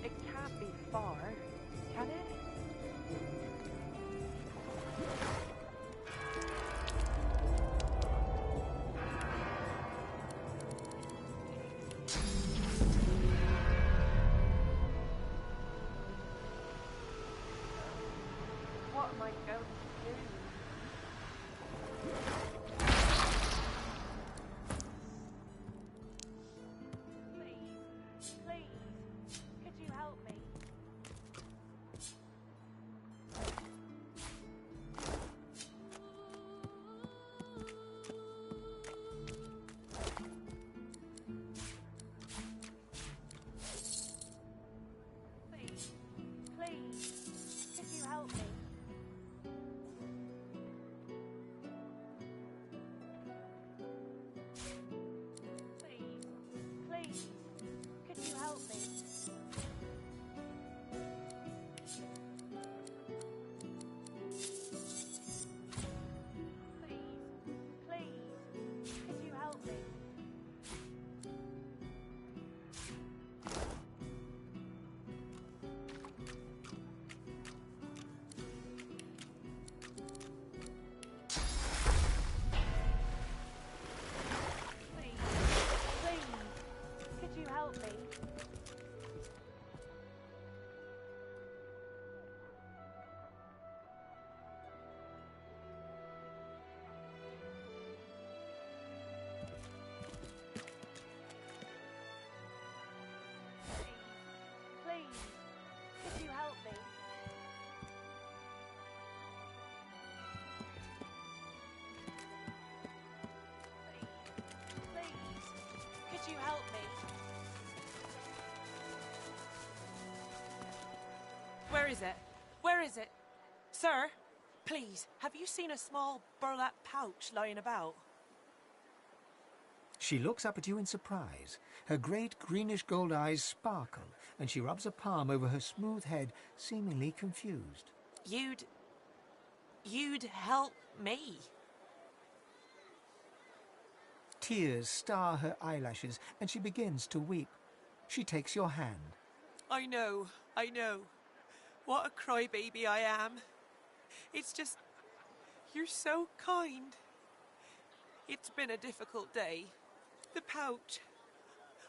It can't be far, can it? What am I going to do? Please, please, could you help me? Please, please, could you help me? Please, please, could you help me? Please, please, could you help me? Please, please, could you help me? Please, could you help me? Please, could you help me? Where is it? Where is it? Sir, please, have you seen a small burlap pouch lying about? She looks up at you in surprise. Her great greenish-gold eyes sparkle, and she rubs a palm over her smooth head, seemingly confused. You'd help me? Tears star her eyelashes, and she begins to weep. She takes your hand. I know. What a crybaby I am. It's just, you're so kind. It's been a difficult day. The pouch.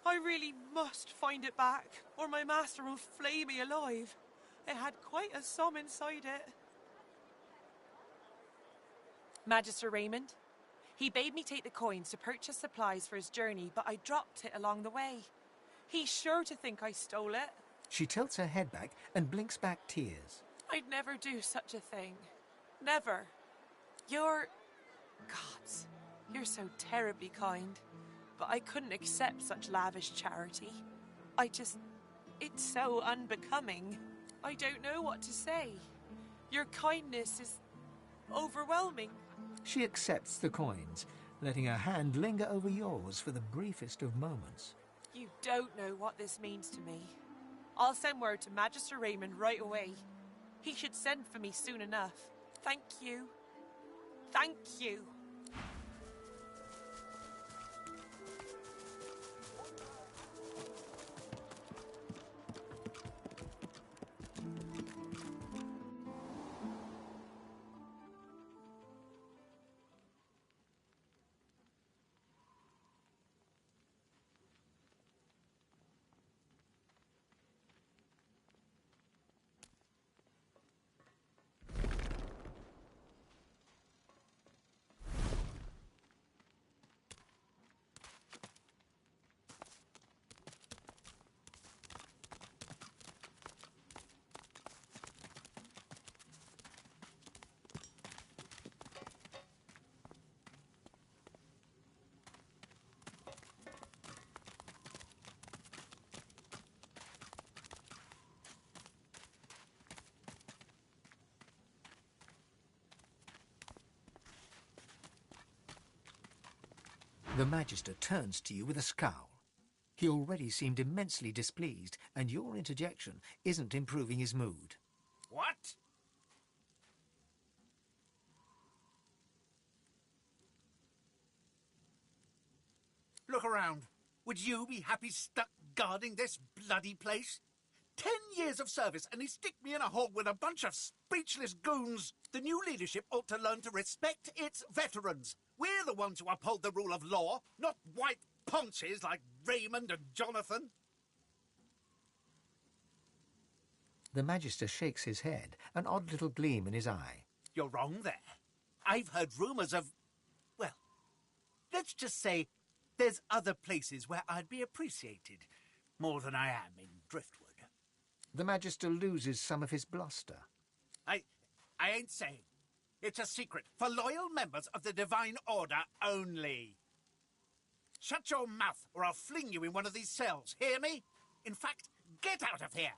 I really must find it back, or my master will flay me alive. It had quite a sum inside it. Magister Raymond, he bade me take the coins to purchase supplies for his journey, but I dropped it along the way. He's sure to think I stole it. She tilts her head back and blinks back tears. I'd never do such a thing. Never. You're... Gods, you're so terribly kind. But I couldn't accept such lavish charity. It's so unbecoming. I don't know what to say. Your kindness is overwhelming. She accepts the coins, letting her hand linger over yours for the briefest of moments. You don't know what this means to me. I'll send word to Magister Raymond right away. He should send for me soon enough. Thank you. Thank you. The Magister turns to you with a scowl. He already seemed immensely displeased, and your interjection isn't improving his mood. What? Look around. Would you be happy stuck guarding this bloody place? 10 years of service, and he stick me in a hole with a bunch of speechless goons. The new leadership ought to learn to respect its veterans. We're the ones who uphold the rule of law, not white ponches like Raymond and Jonathan. The Magister shakes his head, an odd little gleam in his eye. You're wrong there. I've heard rumours of... well, let's just say there's other places where I'd be appreciated more than I am in Driftwood. The Magister loses some of his bluster. I ain't saying. It's a secret for loyal members of the Divine Order only. Shut your mouth or I'll fling you in one of these cells, hear me? In fact, get out of here!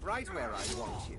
Right where I want you.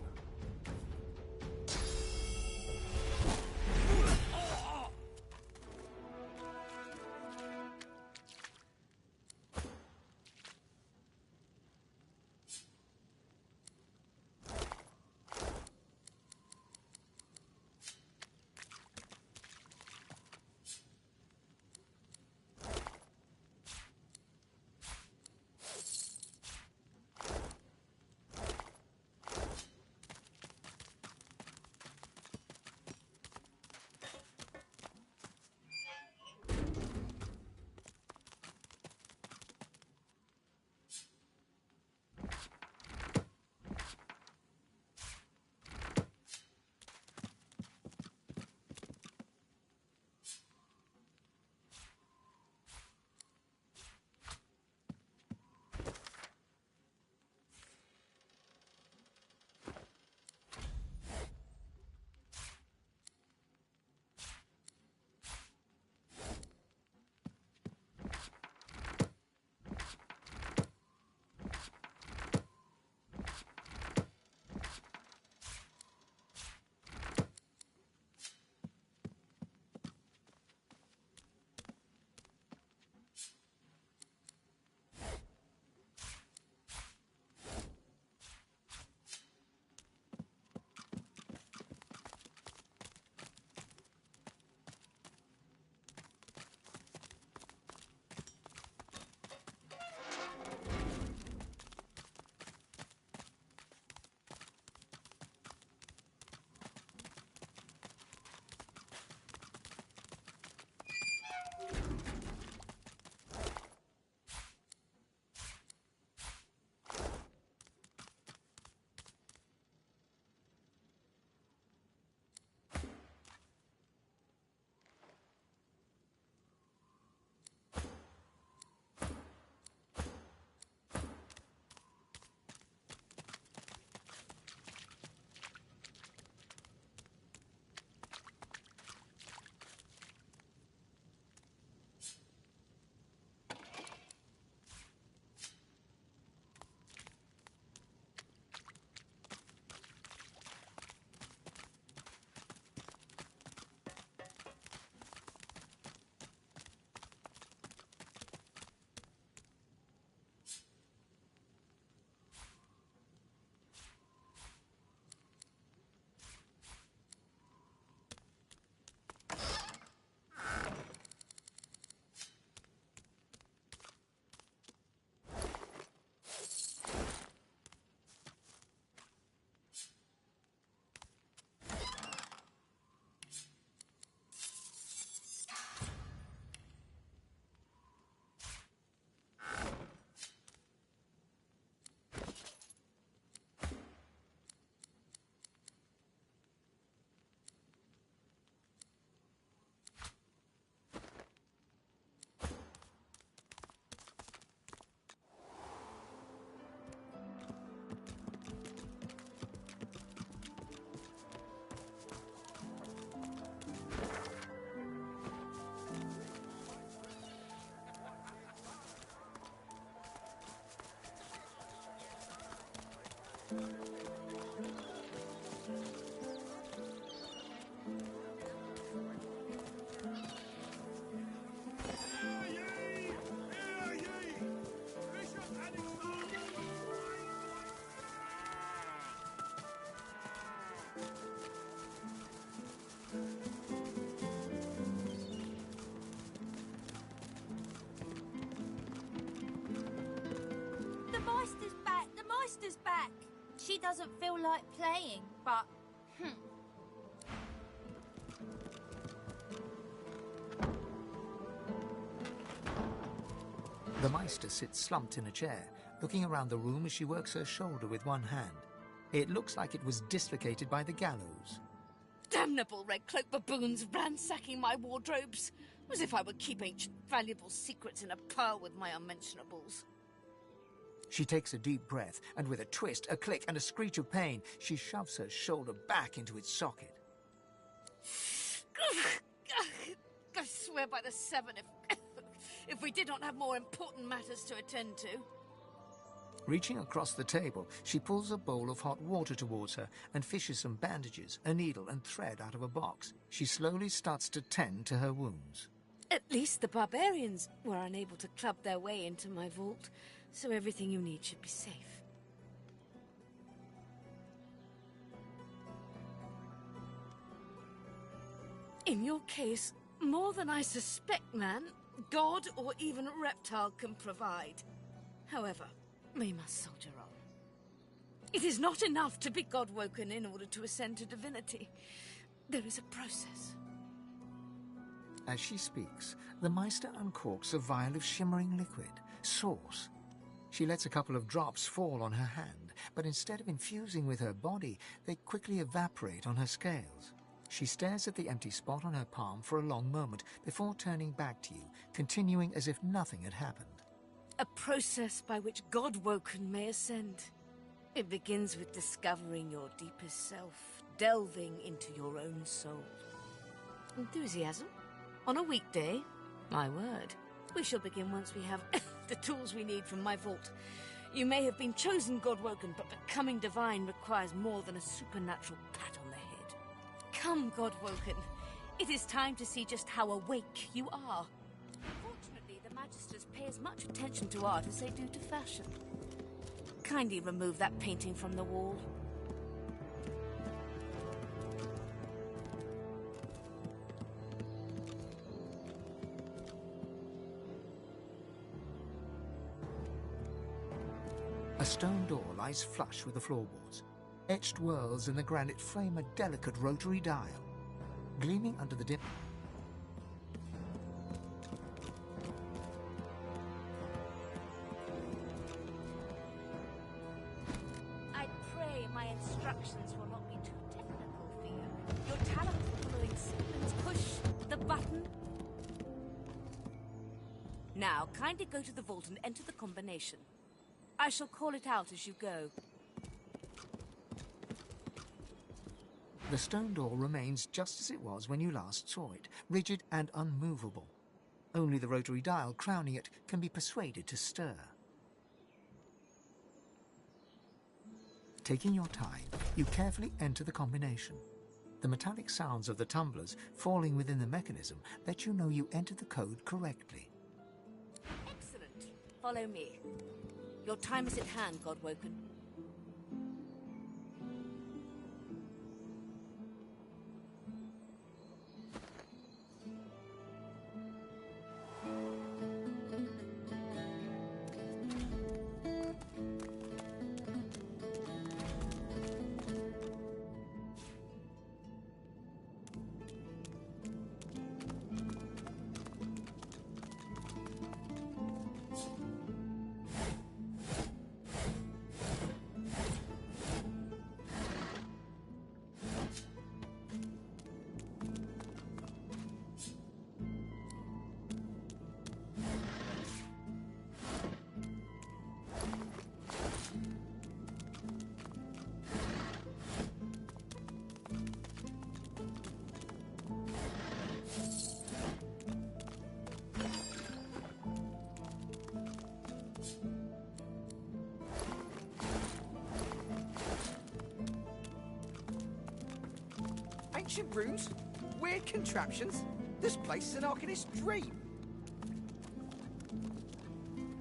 The Meister's back! The Meister's back! She doesn't feel like playing, but... The Meister sits slumped in a chair, looking around the room as she works her shoulder with one hand. It looks like it was dislocated by the gallows. Damnable red cloak baboons ransacking my wardrobes, as if I would keep ancient valuable secrets in a pile with my unmentionables. She takes a deep breath, and with a twist, a click, and a screech of pain, she shoves her shoulder back into its socket. I swear by the seven, if we did not have more important matters to attend to. Reaching across the table, she pulls a bowl of hot water towards her and fishes some bandages, a needle, and thread out of a box. She slowly starts to tend to her wounds. At least the barbarians were unable to club their way into my vault, so everything you need should be safe. In your case, more than I suspect, man, god or even reptile can provide. However, we must soldier on. It is not enough to be god-woken in order to ascend to divinity. There is a process. As she speaks, the Meister uncorks a vial of shimmering liquid, sauce. She lets a couple of drops fall on her hand, but instead of infusing with her body, they quickly evaporate on her scales. She stares at the empty spot on her palm for a long moment before turning back to you, continuing as if nothing had happened. A process by which God-woken may ascend. It begins with discovering your deepest self, delving into your own soul. Enthusiasm? On a weekday? My word. We shall begin once we have the tools we need from my vault. You may have been chosen God-woken, but becoming divine requires more than a supernatural pat on the head. Come, God-woken. It is time to see just how awake you are. Fortunately, the Magisters pay as much attention to art as they do to fashion. Kindly remove that painting from the wall. A stone door lies flush with the floorboards. Etched whorls in the granite frame a delicate rotary dial. Gleaming under the dim... I pray my instructions will not be too technical for you. Your talent for blowing signals. Push the button. Now, kindly go to the vault and enter the combination. I shall call it out as you go. The stone door remains just as it was when you last saw it, rigid and unmovable. Only the rotary dial crowning it can be persuaded to stir. Taking your time, you carefully enter the combination. The metallic sounds of the tumblers falling within the mechanism let you know you entered the code correctly. Excellent. Follow me. Your time is at hand, God-woken. Ancient runes? Weird contraptions? This place is an alchemist's dream.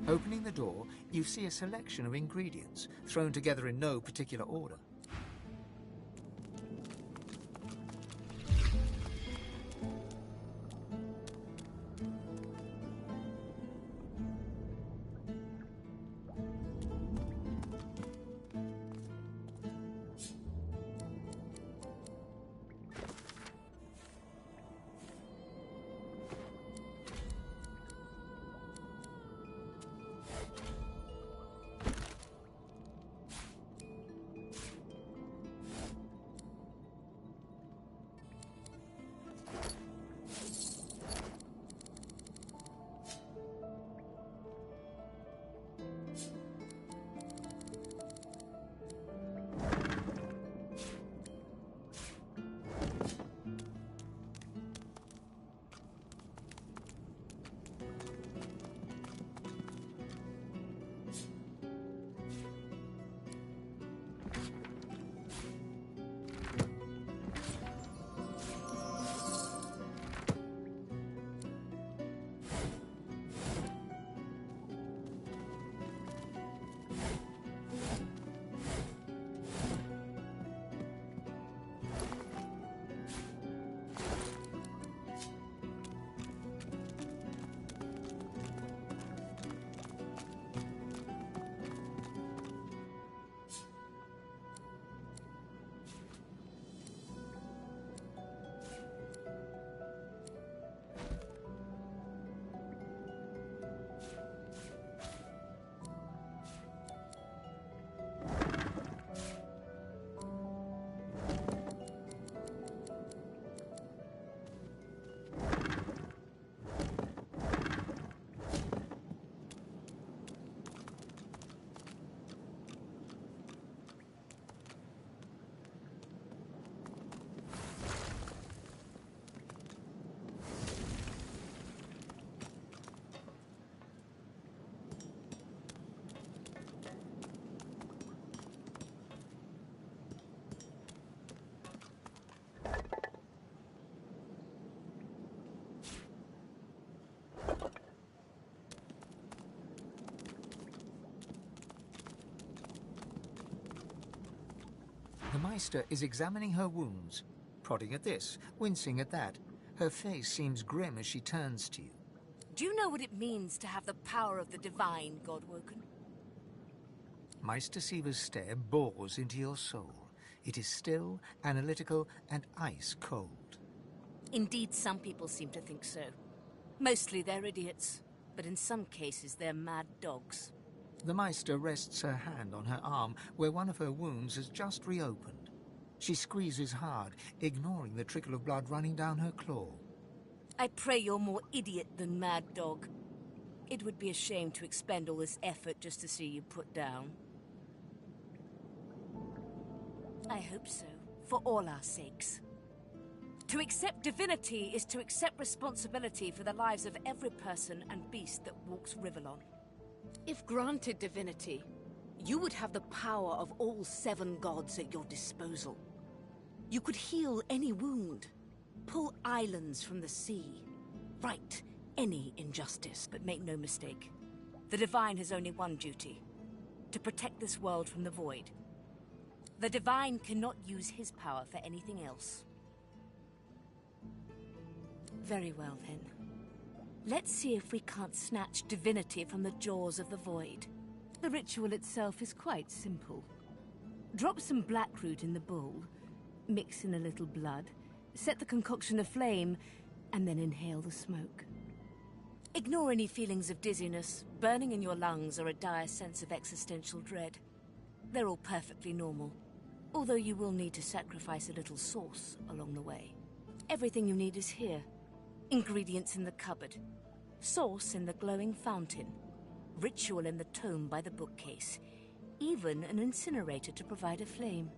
Opening the door, you see a selection of ingredients, thrown together in no particular order. The Meister is examining her wounds, prodding at this, wincing at that. Her face seems grim as she turns to you. Do you know what it means to have the power of the divine, Godwoken? Meister Siever's stare bores into your soul. It is still, analytical, and ice cold. Indeed, some people seem to think so. Mostly they're idiots, but in some cases they're mad dogs. The Meister rests her hand on her arm where one of her wounds has just reopened. She squeezes hard, ignoring the trickle of blood running down her claw. I pray you're more idiot than mad dog. It would be a shame to expend all this effort just to see you put down. I hope so, for all our sakes. To accept divinity is to accept responsibility for the lives of every person and beast that walks Rivellon. If granted divinity, you would have the power of all 7 gods at your disposal. You could heal any wound, pull islands from the sea, right any injustice. But make no mistake, the Divine has only one duty: to protect this world from the Void. The Divine cannot use his power for anything else. Very well, then. Let's see if we can't snatch divinity from the jaws of the Void. The ritual itself is quite simple. Drop some blackroot in the bowl, mix in a little blood, set the concoction aflame, and then inhale the smoke. Ignore any feelings of dizziness, burning in your lungs, or a dire sense of existential dread. They're all perfectly normal, although you will need to sacrifice a little sauce along the way. Everything you need is here. Ingredients in the cupboard, sauce in the glowing fountain, ritual in the tome by the bookcase, even an incinerator to provide a flame.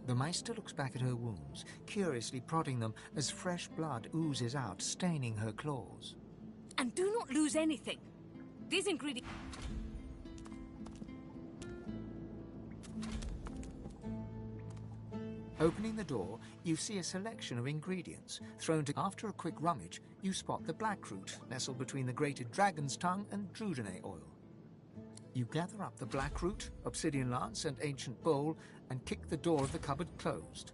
The Meister looks back at her wounds, curiously prodding them as fresh blood oozes out, staining her claws. And do not lose anything. These ingredients... Opening the door, you see a selection of ingredients thrown to... After a quick rummage, you spot the blackroot nestled between the grated dragon's tongue and drudanate oil. You gather up the blackroot, obsidian lance, and ancient bowl, and kick the door of the cupboard closed.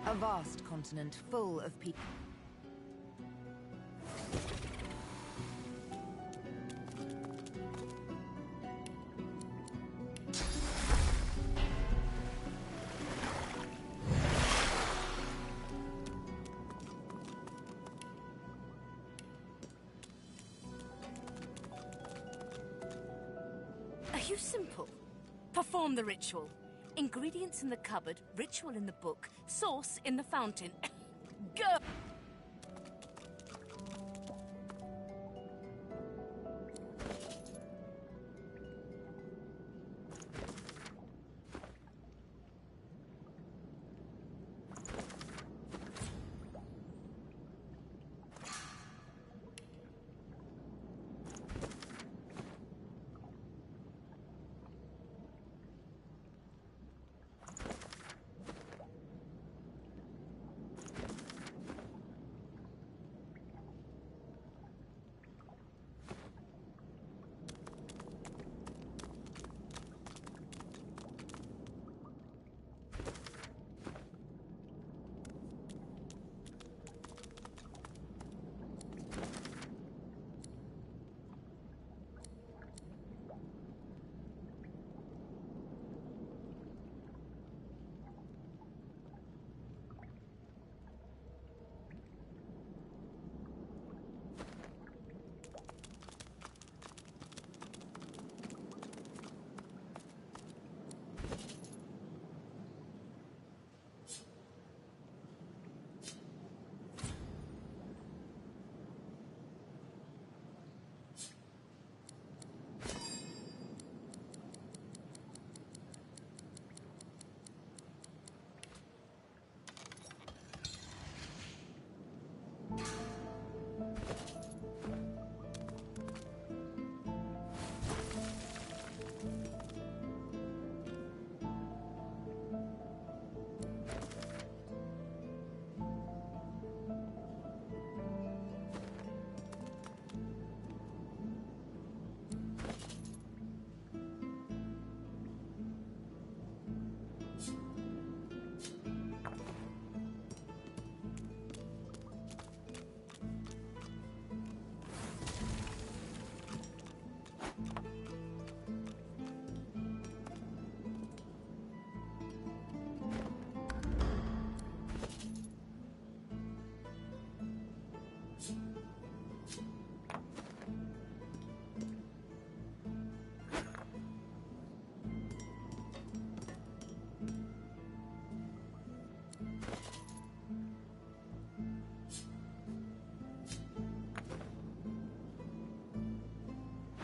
A vast continent full of people. Are you simple? Perform the ritual. Ingredients in the cupboard, ritual in the book, source in the fountain. Go!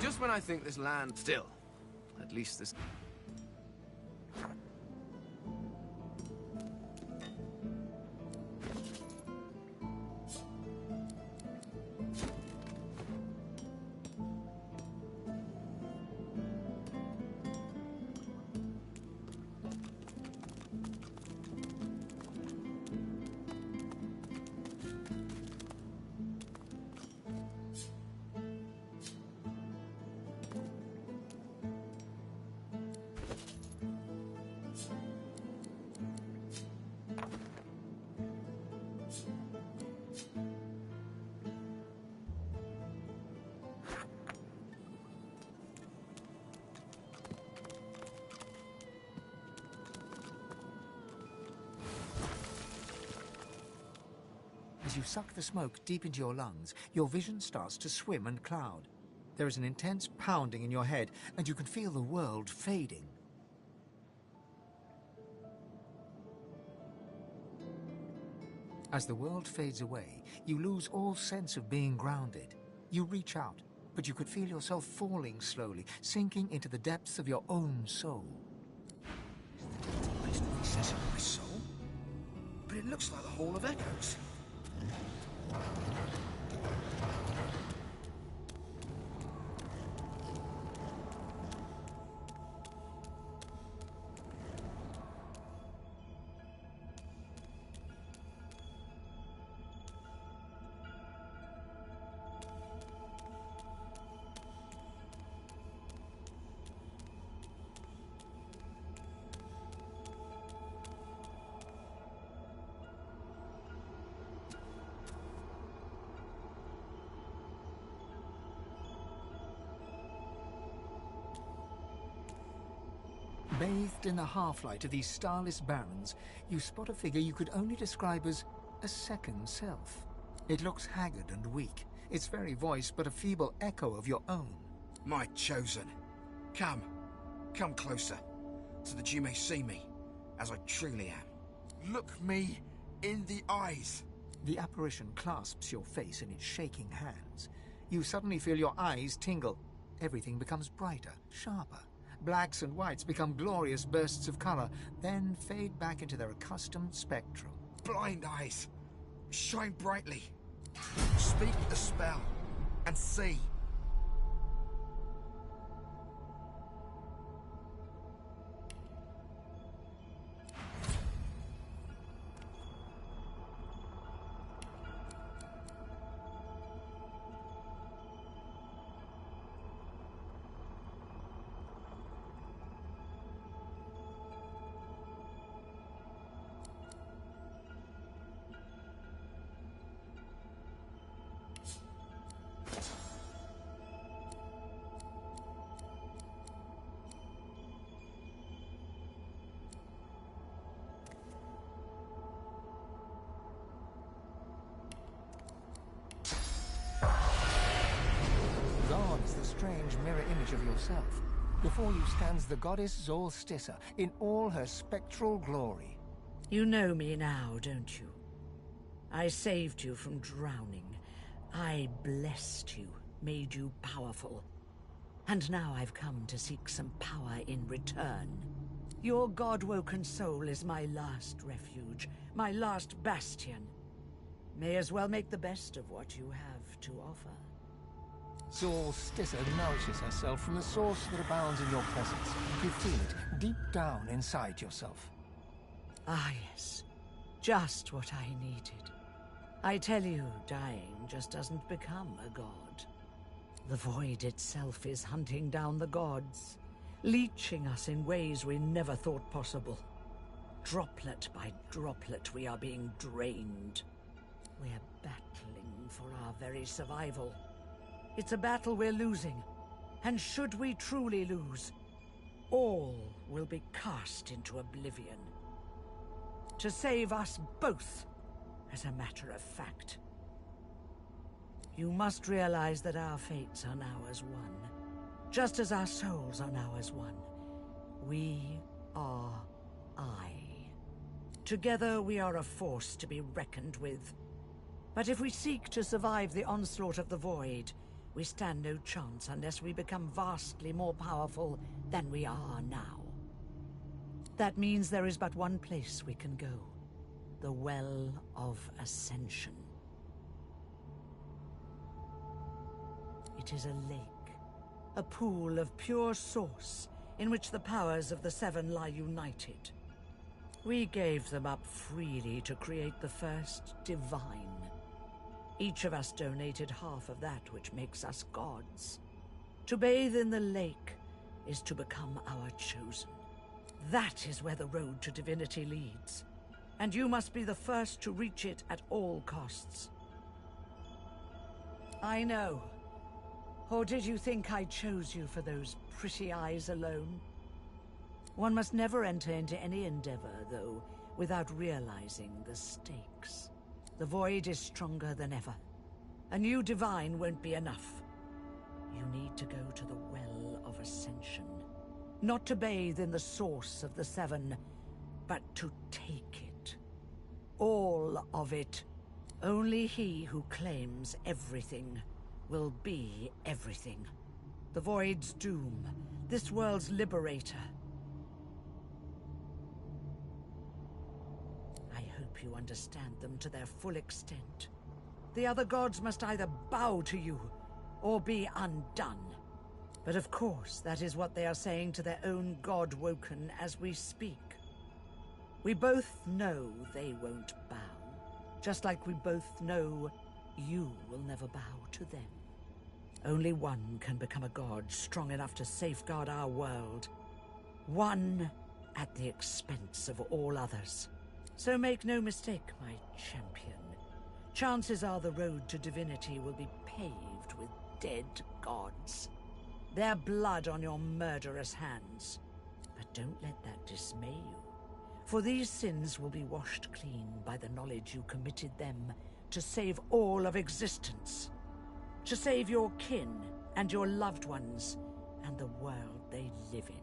Just when I think this land still, at least this... As you suck the smoke deep into your lungs, your vision starts to swim and cloud. There is an intense pounding in your head, and you can feel the world fading. As the world fades away, you lose all sense of being grounded. You reach out, but you could feel yourself falling slowly, sinking into the depths of your own soul. Is the recess of my soul? But it looks like the Hall of Echoes. Bathed in the half-light of these starless barrens, you spot a figure you could only describe as a second self. It looks haggard and weak, its very voice but a feeble echo of your own. My chosen, come closer, so that you may see me as I truly am. Look me in the eyes. The apparition clasps your face in its shaking hands. You suddenly feel your eyes tingle. Everything becomes brighter, sharper. Blacks and whites become glorious bursts of color, then fade back into their accustomed spectrum. Blind eyes, shine brightly. Speak the spell, and see. Gone is the strange mirror image of yourself. Before you stands the goddess Zolstissa in all her spectral glory. You know me now, don't you? I saved you from drowning. I blessed you, made you powerful. And now I've come to seek some power in return. Your god-woken soul is my last refuge, my last bastion. May as well make the best of what you have to offer. Zolstissa nourishes herself from the source that abounds in your presence. You feel it deep down inside yourself. Ah, yes. Just what I needed. I tell you, dying just doesn't become a god. The void itself is hunting down the gods, leeching us in ways we never thought possible. Droplet by droplet, we are being drained. We're battling for our very survival. It's a battle we're losing, and should we truly lose, all will be cast into oblivion. To save us both, as a matter of fact. You must realize that our fates are now as one, just as our souls are now as one. We are I. Together we are a force to be reckoned with. But if we seek to survive the onslaught of the Void, we stand no chance unless we become vastly more powerful than we are now. That means there is but one place we can go. The Well of Ascension. It is a lake, a pool of pure source in which the powers of the Seven lie united. We gave them up freely to create the first divine. Each of us donated half of that which makes us gods. To bathe in the lake is to become our chosen. That is where the road to divinity leads, and you must be the first to reach it at all costs. I know. Or did you think I chose you for those pretty eyes alone? One must never enter into any endeavor, though, without realizing the stakes. The void is stronger than ever. A new divine won't be enough. You need to go to the Well of Ascension. Not to bathe in the source of the Seven, but to take it. All of it. Only he who claims everything will be everything. The Void's doom, this world's liberator. I hope you understand them to their full extent. The other gods must either bow to you, or be undone. But of course, that is what they are saying to their own god Woken as we speak. We both know they won't bow, just like we both know you will never bow to them. Only one can become a god strong enough to safeguard our world. One at the expense of all others. So make no mistake, my champion. Chances are the road to divinity will be paved with dead gods. Their blood on your murderous hands. But don't let that dismay you. For these sins will be washed clean by the knowledge you committed them to save all of existence. To save your kin and your loved ones and the world they live in.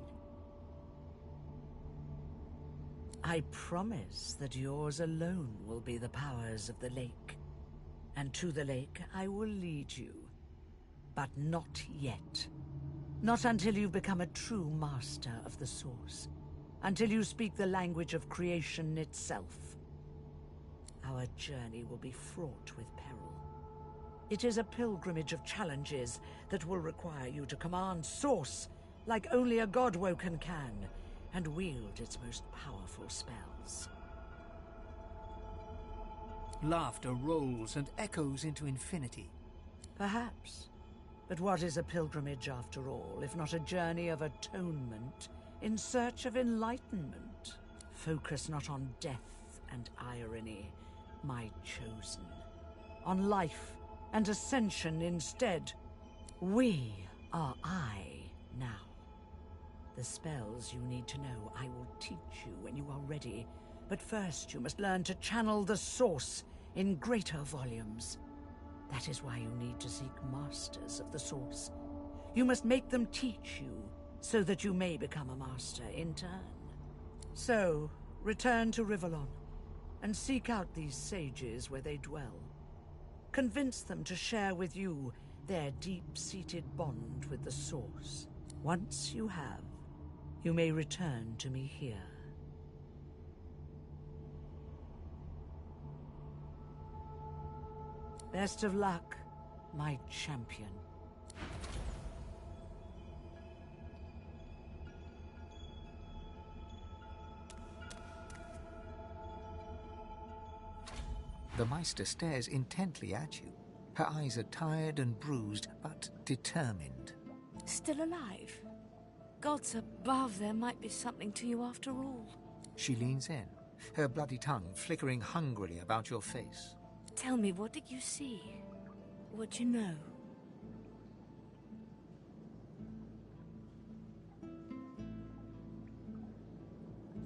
I promise that yours alone will be the powers of the lake. And to the lake I will lead you. But not yet. Not until you've become a true master of the Source. Until you speak the language of creation itself. Our journey will be fraught with peril. It is a pilgrimage of challenges that will require you to command Source like only a god Woken can, and wield its most powerful spells. Laughter rolls and echoes into infinity. Perhaps. But what is a pilgrimage after all, if not a journey of atonement in search of enlightenment? Focus not on death and irony, my chosen. On life and ascension instead. We are I now. The spells you need to know I will teach you when you are ready. But first you must learn to channel the Source in greater volumes. That is why you need to seek masters of the Source. You must make them teach you, so that you may become a master in turn. So, return to Rivalon, and seek out these sages where they dwell. Convince them to share with you their deep-seated bond with the Source. Once you have, you may return to me here. Best of luck, my champion. The Meister stares intently at you. Her eyes are tired and bruised, but determined. Still alive? Gods above, there might be something to you after all. She leans in, her bloody tongue flickering hungrily about your face. Tell me, what did you see? What you know?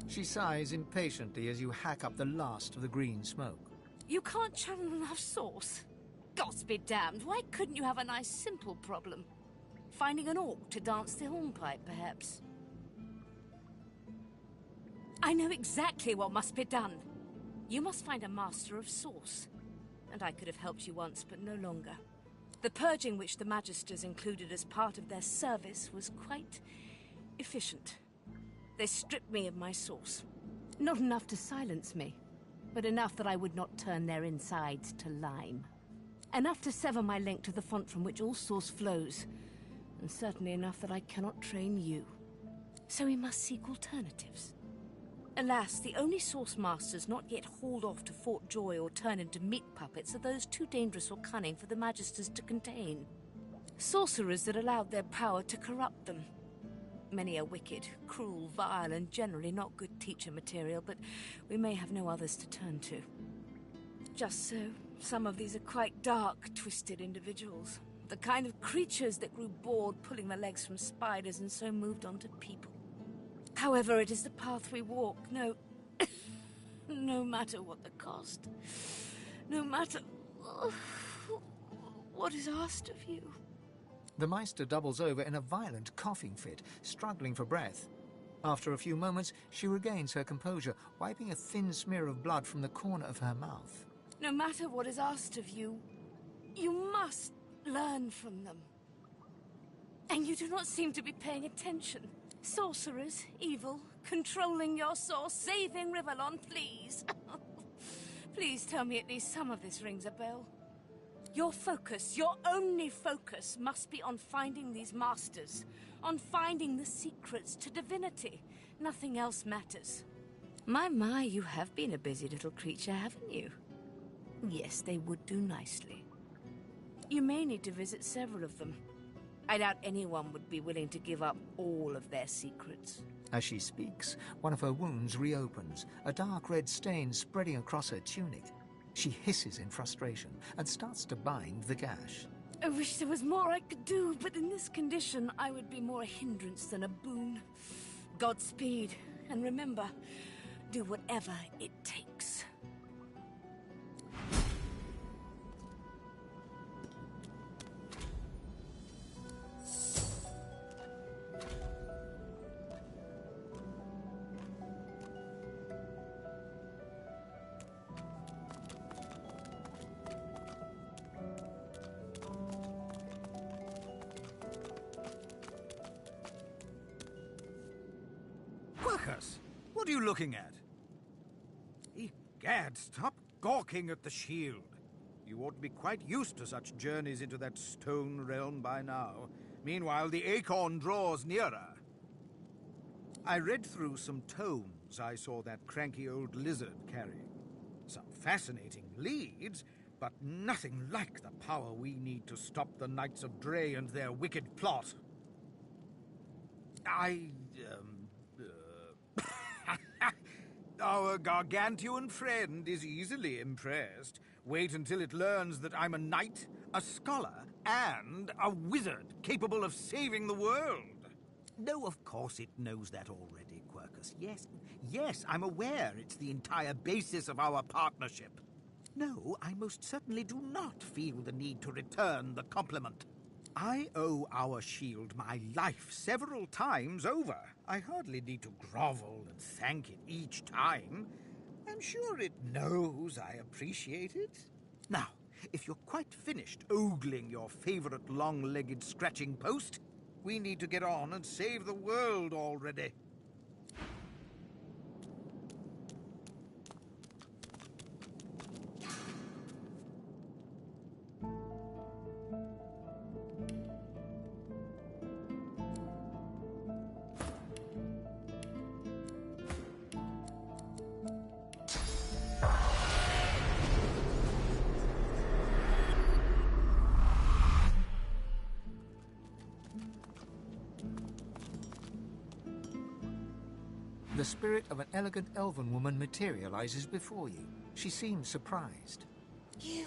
She sighs impatiently as you hack up the last of the green smoke. You can't channel enough Source? Gods be damned, why couldn't you have a nice simple problem? Finding an orc to dance the hornpipe, perhaps? I know exactly what must be done. You must find a master of Source. And I could have helped you once, but no longer. The purging which the Magisters included as part of their service was quite efficient. They stripped me of my Source. Not enough to silence me, but enough that I would not turn their insides to lime. Enough to sever my link to the font from which all Source flows, and certainly enough that I cannot train you. So we must seek alternatives. Alas, the only Source Masters not yet hauled off to Fort Joy or turned into meat puppets are those too dangerous or cunning for the Magisters to contain. Sorcerers that allowed their power to corrupt them. Many are wicked, cruel, vile, and generally not good teacher material, but we may have no others to turn to. Just so, some of these are quite dark, twisted individuals. The kind of creatures that grew bored pulling the legs from spiders and so moved on to people. However, it is the path we walk, no matter what the cost. no matter what is asked of you. The Meister doubles over in a violent coughing fit, struggling for breath. After a few moments, she regains her composure, wiping a thin smear of blood from the corner of her mouth. No matter what is asked of you, you must learn from them. And you do not seem to be paying attention. Sorcerers, evil, controlling your source, saving Rivellon, please. Please tell me at least some of this rings a bell. Your focus, your only focus, must be on finding these masters, on finding the secrets to divinity. Nothing else matters. My, you have been a busy little creature, haven't you? Yes, they would do nicely. You may need to visit several of them. I doubt anyone would be willing to give up all of their secrets. As she speaks, one of her wounds reopens, a dark red stain spreading across her tunic. She hisses in frustration and starts to bind the gash. I wish there was more I could do, but in this condition, I would be more a hindrance than a boon. Godspeed, and remember, do whatever it takes. Quercus, what are you looking at? Egad, stop gawking at the shield. You ought to be quite used to such journeys into that stone realm by now. Meanwhile, the acorn draws nearer. I read through some tomes I saw that cranky old lizard carrying. Some fascinating leads, but nothing like the power we need to stop the Knights of Dre and their wicked plot. Our gargantuan friend is easily impressed. Wait until it learns that I'm a knight, a scholar, and a wizard capable of saving the world. No, of course it knows that already, Quercus. Yes, I'm aware it's the entire basis of our partnership. No, I most certainly do not feel the need to return the compliment. I owe our shield my life several times over. I hardly need to grovel and thank it each time. I'm sure it knows I appreciate it. Now, if you're quite finished ogling your favorite long-legged scratching post, we need to get on and save the world already. The spirit of an elegant elven woman materializes before you. She seems surprised. You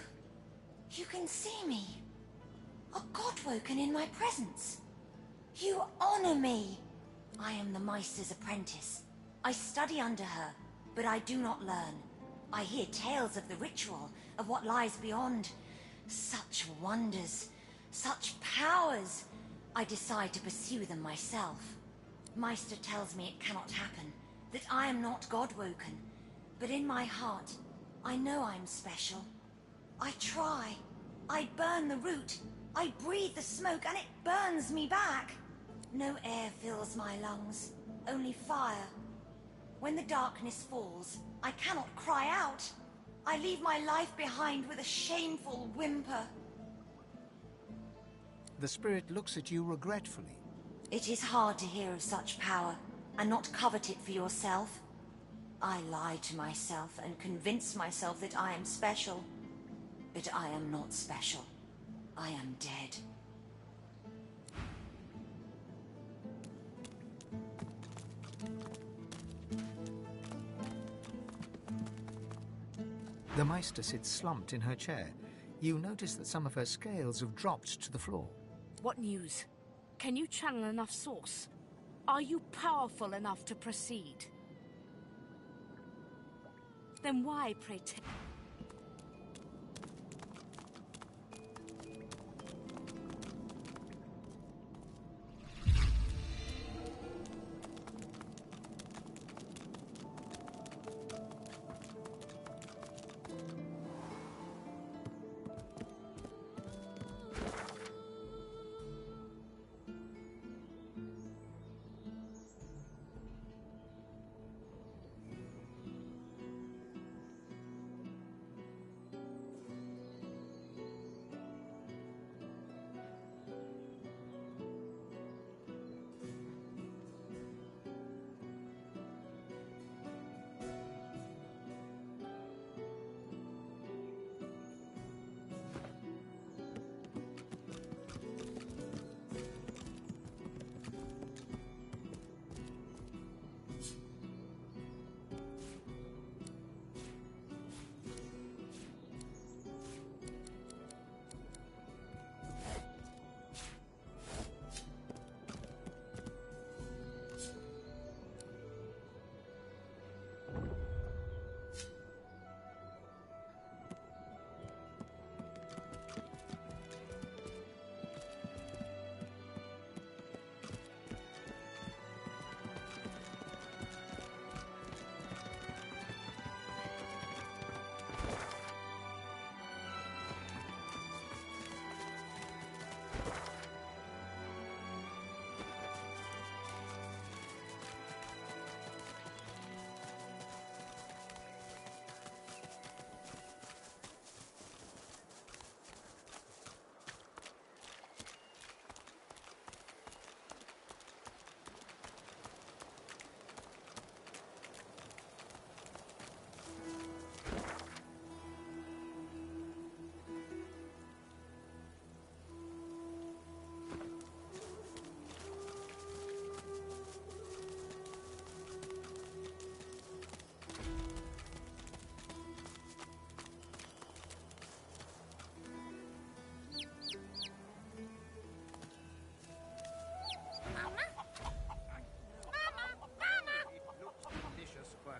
can see me. A godwoken in my presence. You honor me. I am the Meister's apprentice. I study under her, but I do not learn. I hear tales of the ritual, of what lies beyond. Such wonders, such powers. I decide to pursue them myself. Meister tells me it cannot happen, that I am not godwoken. But in my heart, I know I'm special. I try. I burn the root. I breathe the smoke and it burns me back. No air fills my lungs, only fire. When the darkness falls, I cannot cry out. I leave my life behind with a shameful whimper. The spirit looks at you regretfully. It is hard to hear of such power, and not covet it for yourself. I lie to myself and convince myself that I am special. But I am not special. I am dead. The Meister sits slumped in her chair. You notice that some of her scales have dropped to the floor. What news? Can you channel enough source? Are you powerful enough to proceed? Then why, pray tell?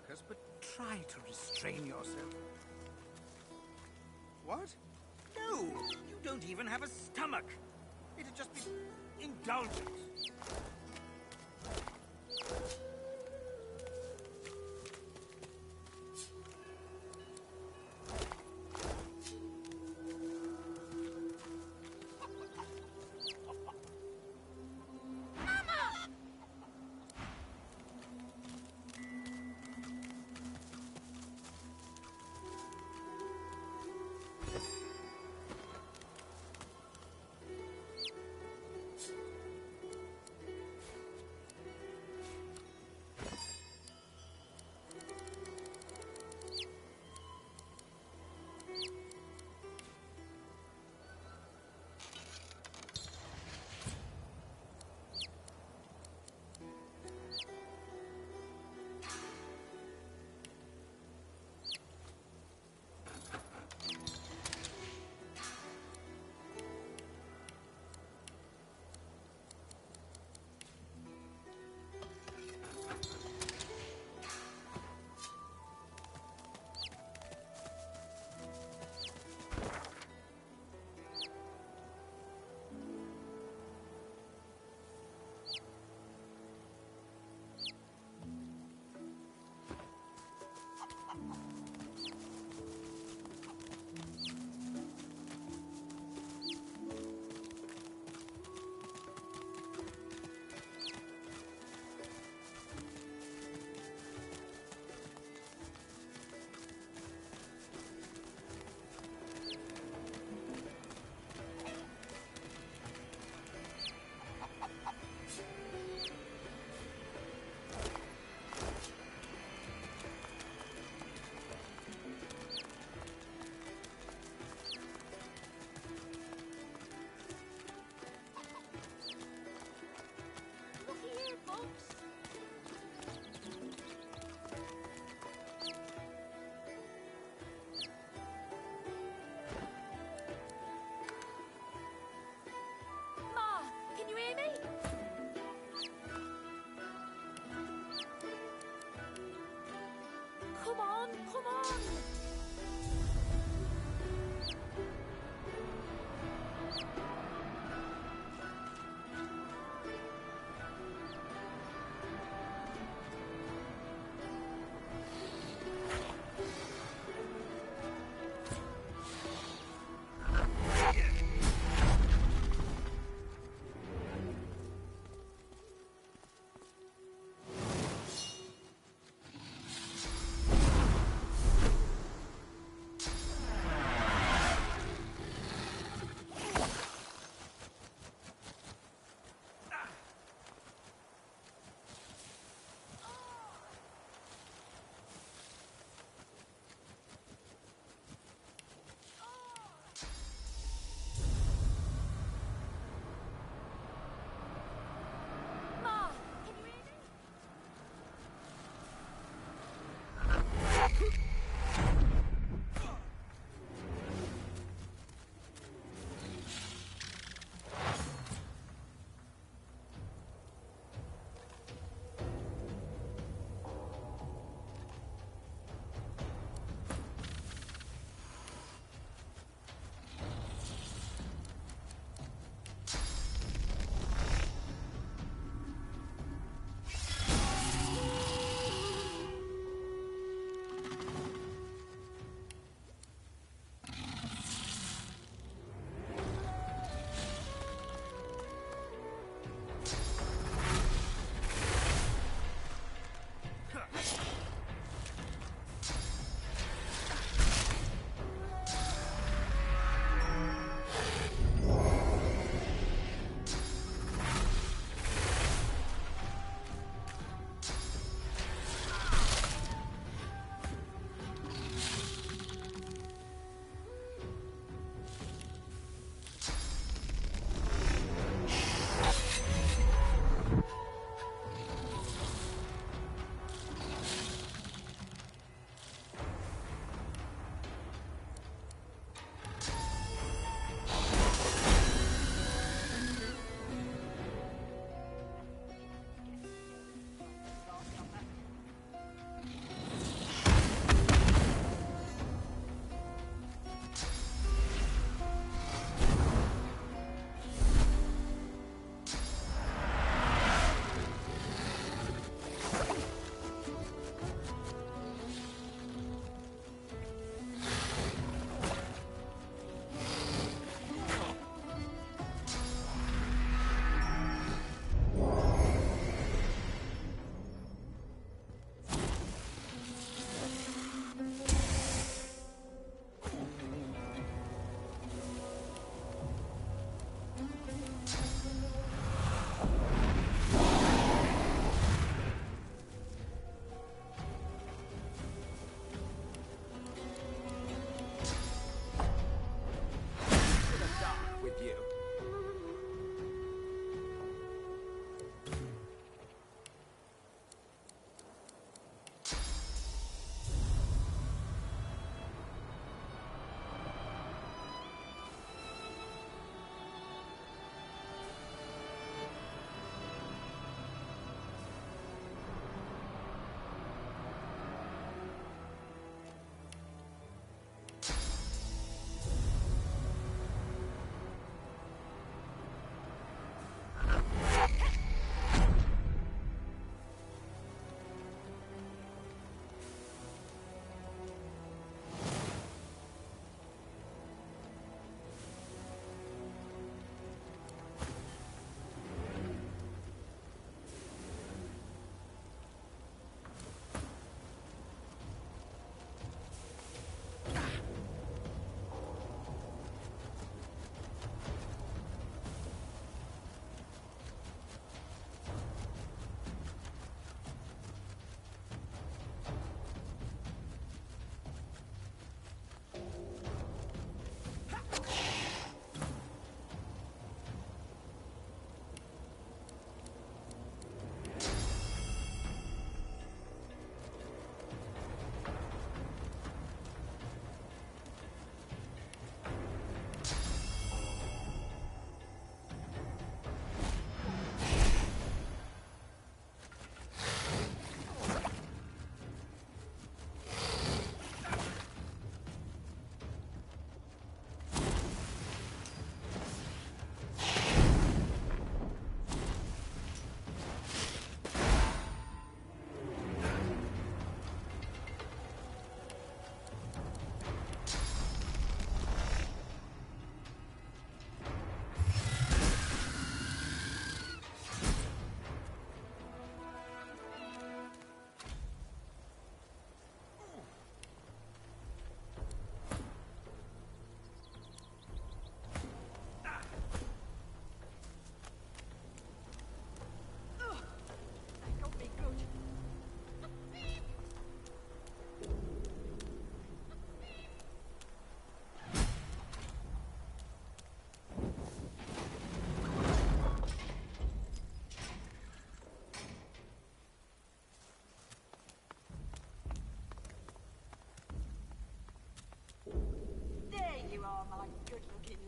Marcus, but try to restrain yourself. What? No! You don't even have a stomach! It'd just be indulgence.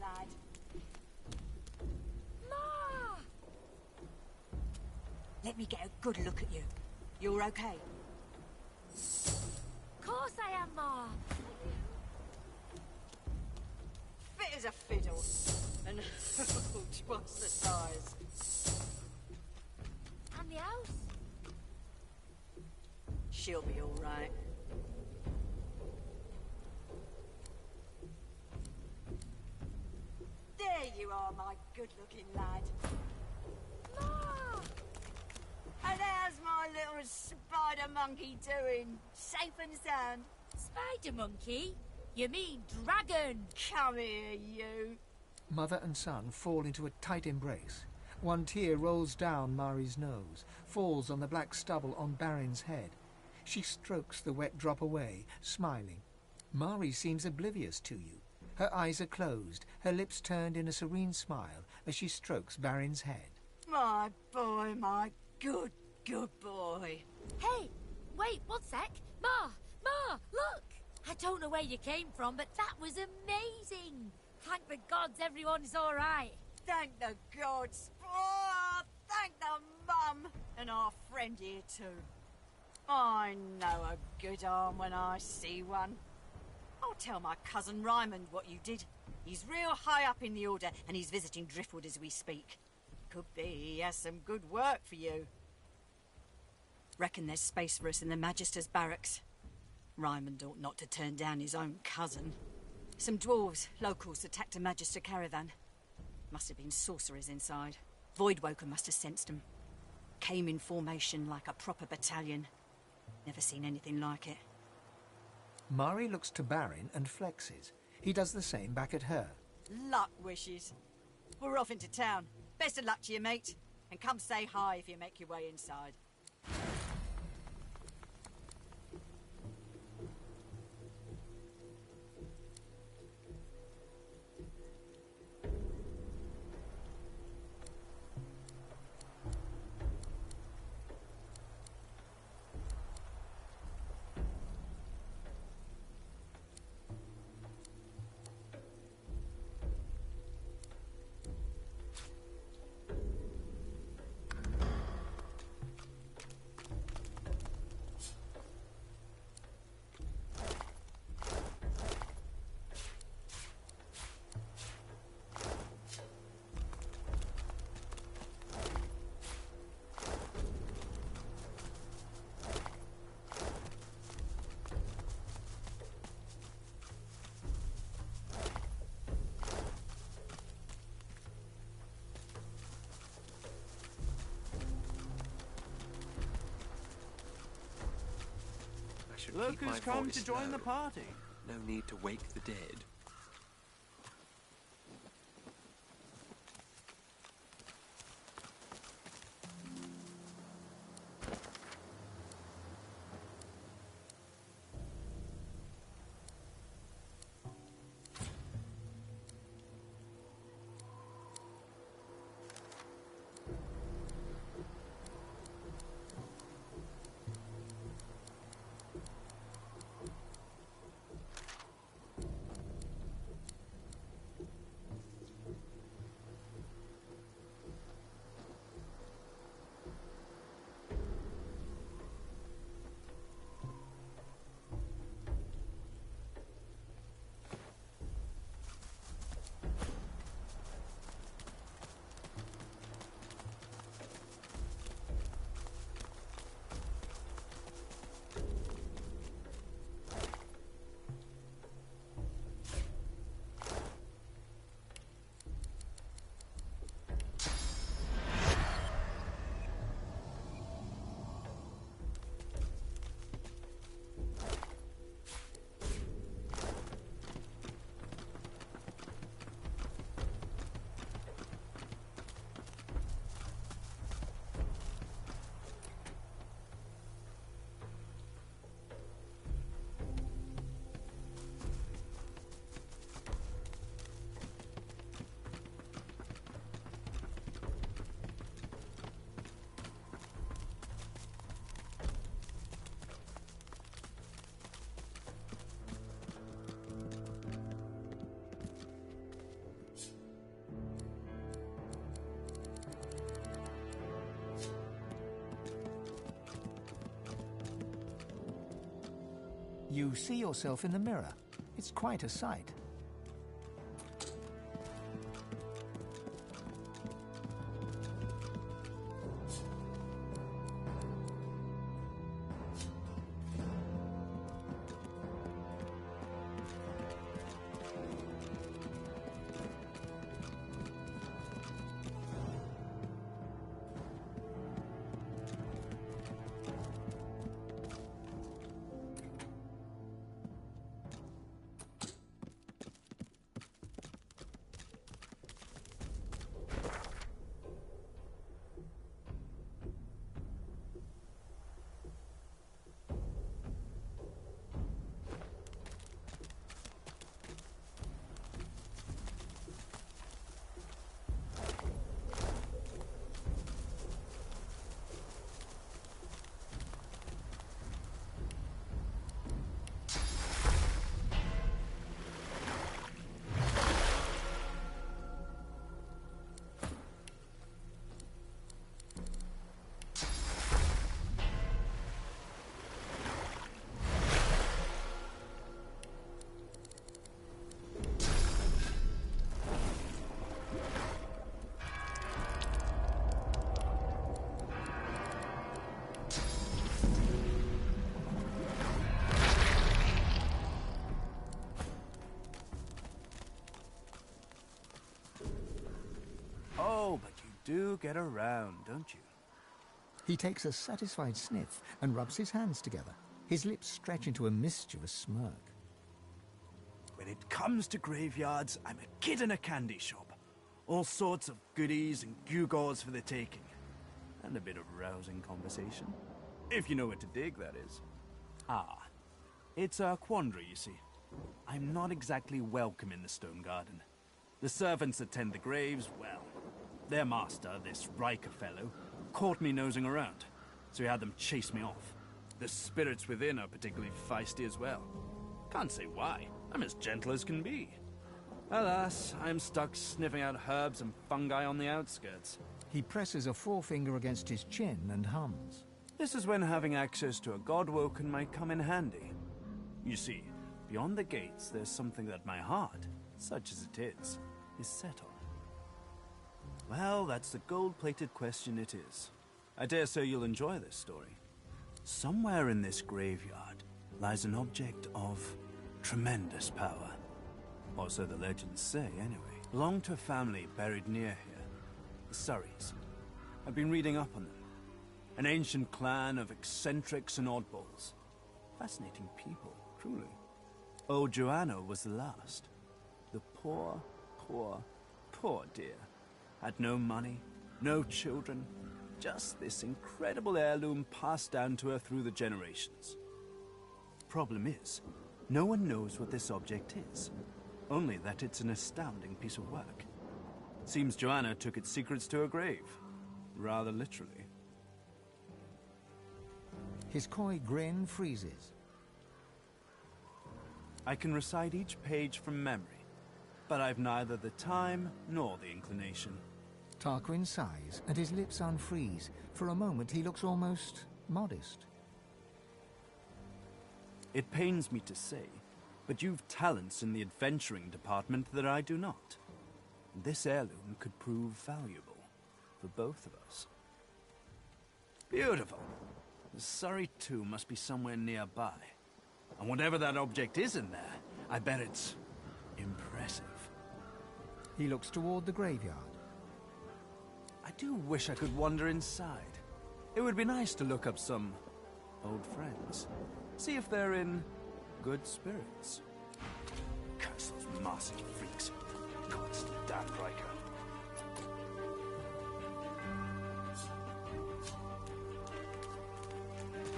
lad. Ma! Let me get a good look at you. You're okay? Course I am, Ma. Fit as a fiddle. And twice the size. And the house? She'll be all right. There you are, my good-looking lad. Ma! And how's my little spider monkey doing? Safe and sound? Spider monkey? You mean dragon? Come here, you. Mother and son fall into a tight embrace. One tear rolls down Mari's nose, falls on the black stubble on Barin's head. She strokes the wet drop away, smiling. Mari seems oblivious to you. Her eyes are closed, her lips turned in a serene smile as she strokes Barin's head. My boy, my good boy. Hey, wait, one sec. Ma! Look! I don't know where you came from, but that was amazing. Thank the gods everyone's all right. Thank the gods. Oh, thank the mum. And our friend here too. I know a good arm when I see one. I'll tell my cousin Raymond what you did. He's real high up in the Order, and he's visiting Driftwood as we speak. Could be he has some good work for you. Reckon there's space for us in the Magister's barracks. Raymond ought not to turn down his own cousin. Some dwarves, locals, attacked a Magister caravan. Must have been sorcerers inside. Voidwoken must have sensed them. Came in formation like a proper battalion. Never seen anything like it. Mari looks to Barin and flexes. He does the same back at her. Luck wishes. We're off into town. Best of luck to you, mate. And come say hi if you make your way inside. Look keep my who's come voice to join low. the party. No need to wake the dead. You see yourself in the mirror. It's quite a sight. Oh, but you do get around, don't you? He takes a satisfied sniff and rubs his hands together. His lips stretch into a mischievous smirk. When it comes to graveyards, I'm a kid in a candy shop. All sorts of goodies and gewgaws for the taking. And a bit of rousing conversation. If you know what to dig, that is. Ah, it's a quandary, you see. I'm not exactly welcome in the Stone Garden. The servants that tend the graves, well, their master, this Riker fellow, caught me nosing around, so he had them chase me off. The spirits within are particularly feisty as well. Can't say why. I'm as gentle as can be. Alas, I'm stuck sniffing out herbs and fungi on the outskirts. He presses a forefinger against his chin and hums. This is when having access to a Godwoken might come in handy. You see, beyond the gates, there's something that my heart, such as it is set on. Well, that's the gold-plated question it is. I dare say you'll enjoy this story. Somewhere in this graveyard lies an object of tremendous power. Or so the legends say, anyway. Belonged to a family buried near here, the Surreys. I've been reading up on them. An ancient clan of eccentrics and oddballs. Fascinating people, truly. Old Joanna was the last. The poor dear. Had no money, no children, just this incredible heirloom passed down to her through the generations. Problem is, no one knows what this object is, only that it's an astounding piece of work. Seems Joanna took its secrets to her grave, rather literally. His coy grin freezes. I can recite each page from memory, but I've neither the time nor the inclination. Tarquin sighs, and his lips unfreeze. For a moment, he looks almost modest. It pains me to say, but you've talents in the adventuring department that I do not. This heirloom could prove valuable for both of us. Beautiful. The Surrey tomb must be somewhere nearby. And whatever that object is in there, I bet it's impressive. He looks toward the graveyard. I do wish I could wander inside. It would be nice to look up some old friends. See if they're in good spirits. Curse those Marcy freaks. Constant damn Riker.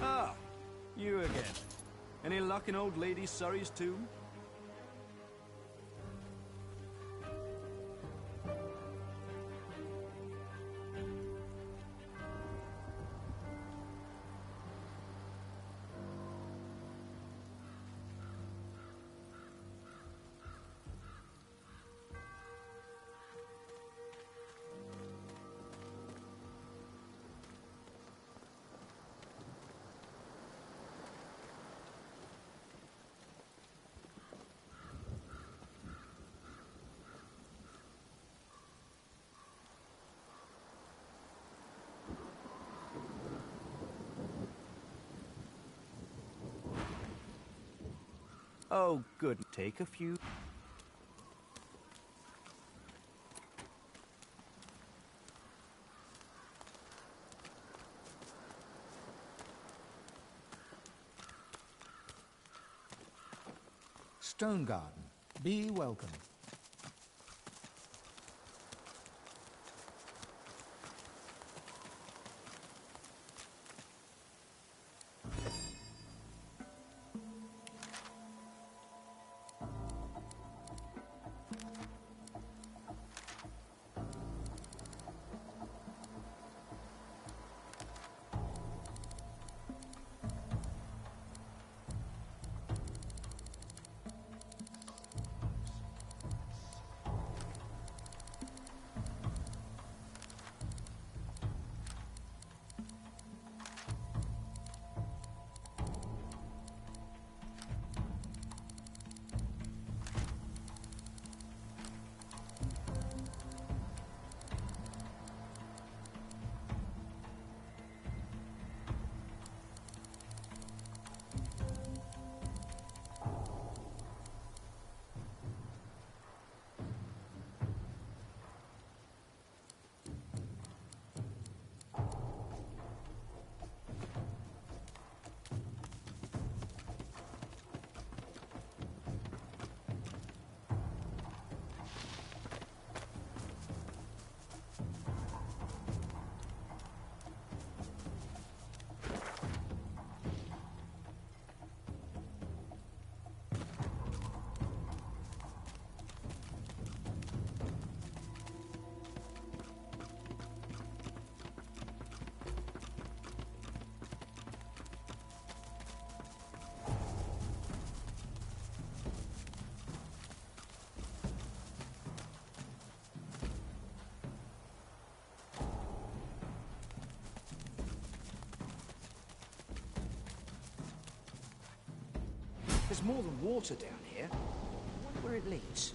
Ah, you again. Any luck in old Lady Surrey's tomb? Oh, good. Take a few. Stone Garden. Be welcome. There's more than water down here. I wonder where it leads.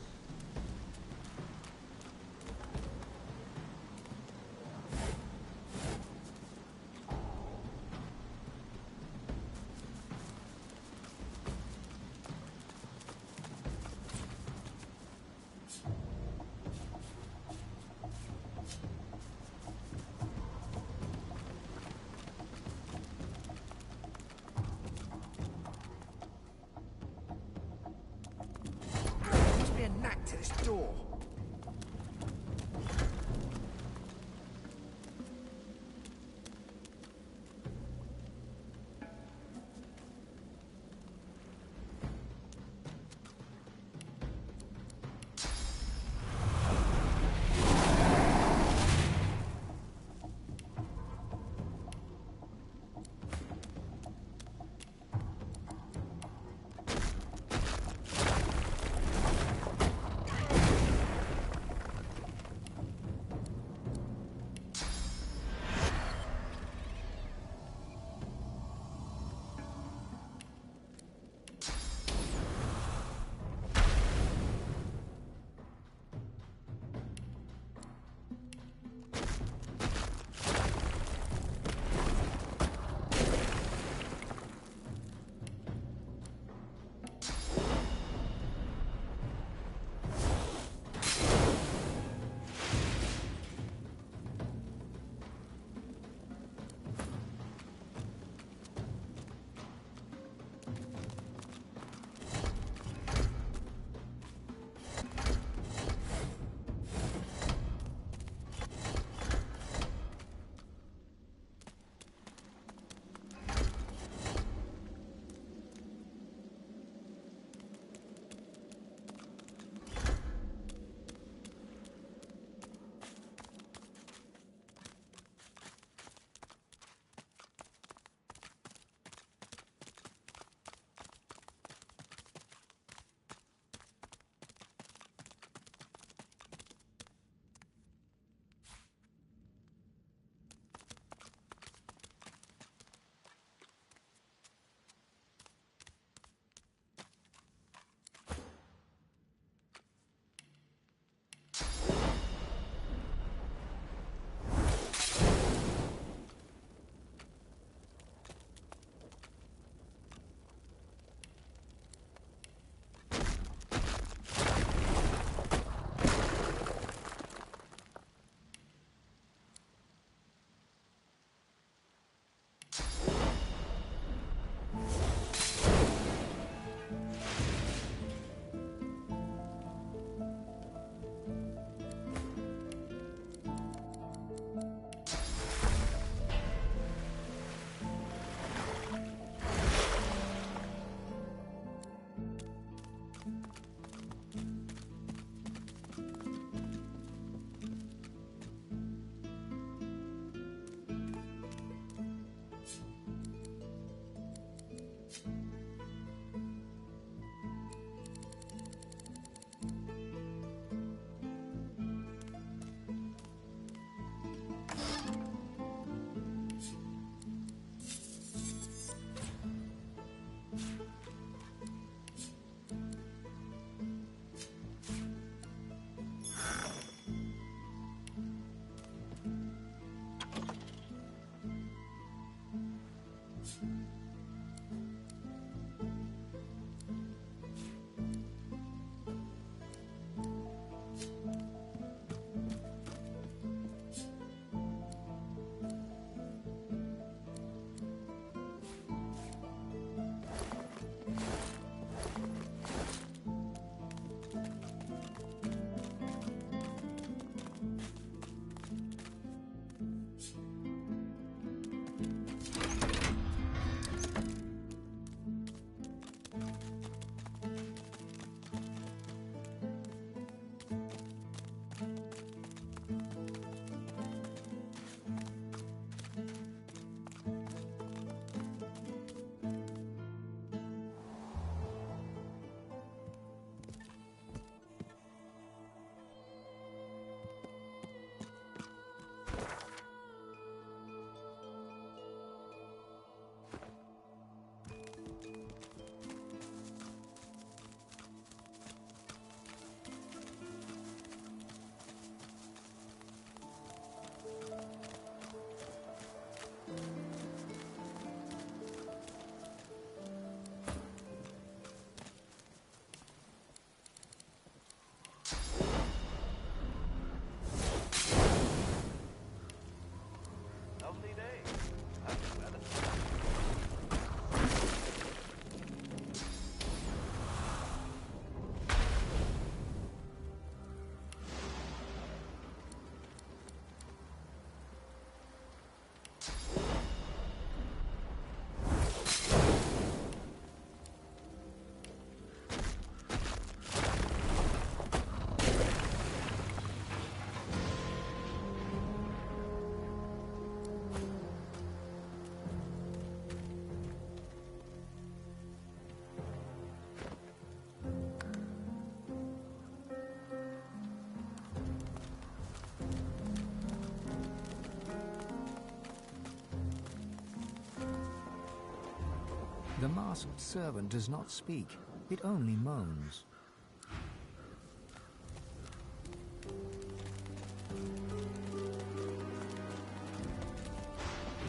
masked servant does not speak. It only moans.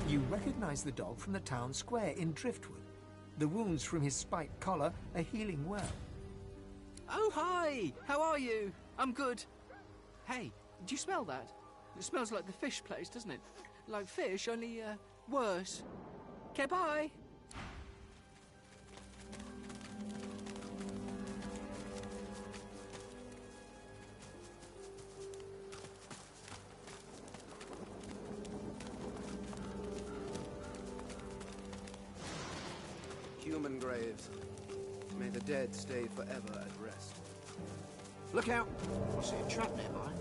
You recognize the dog from the town square in Driftwood. The wounds from his spiked collar are healing well. Oh, hi! How are you? I'm good. Hey, do you smell that? It smells like the fish place, doesn't it? Like fish, only, worse. Okay, bye! Human graves. May the dead stay forever at rest. Look out! I see a trap nearby.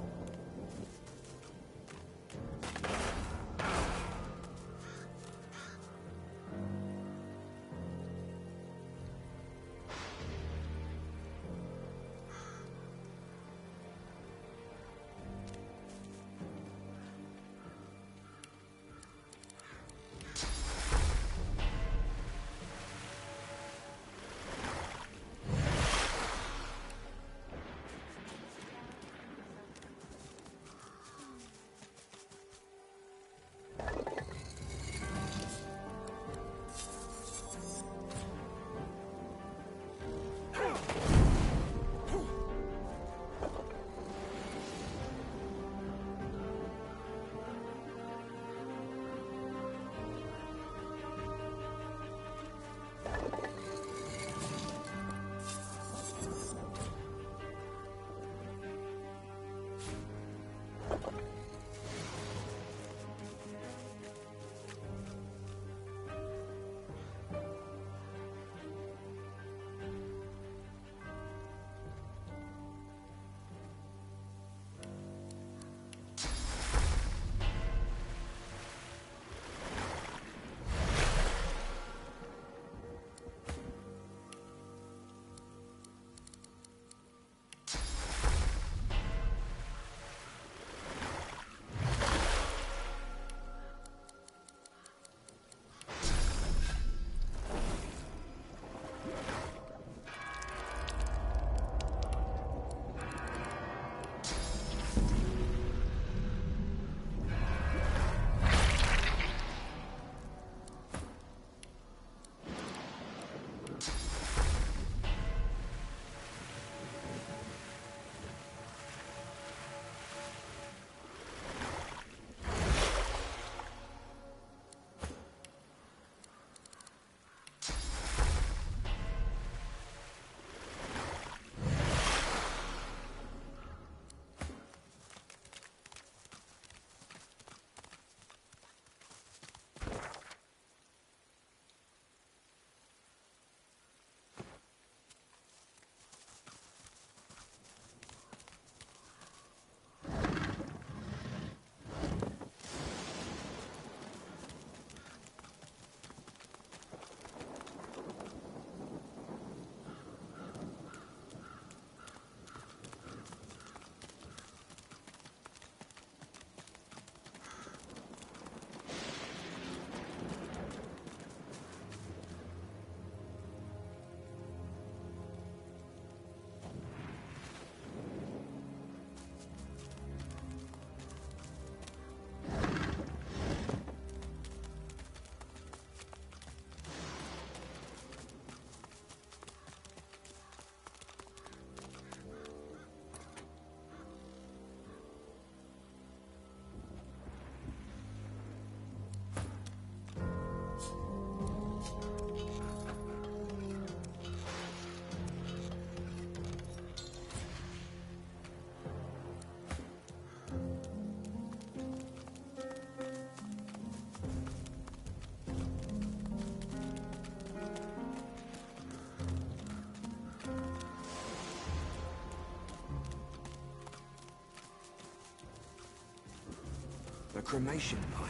A cremation pyre.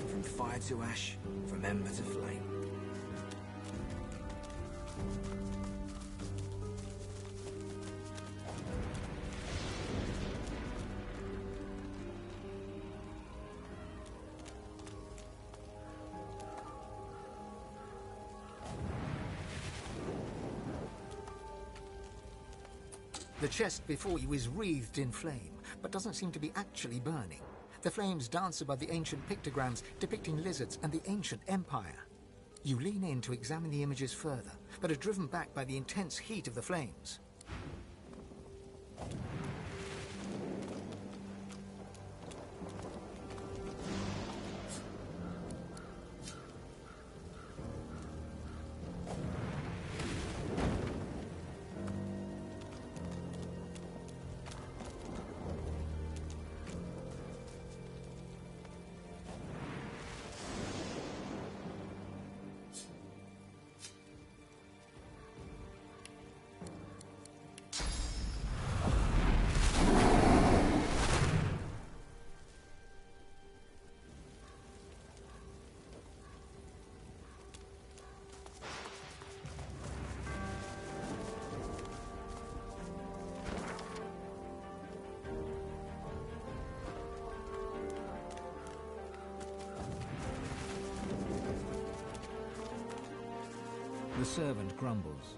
From fire to ash, from ember to flame. The chest before you is wreathed in flame, but doesn't seem to be actually burning. The flames dance above the ancient pictograms depicting lizards and the ancient empire. You lean in to examine the images further, but are driven back by the intense heat of the flames. The servant grumbles.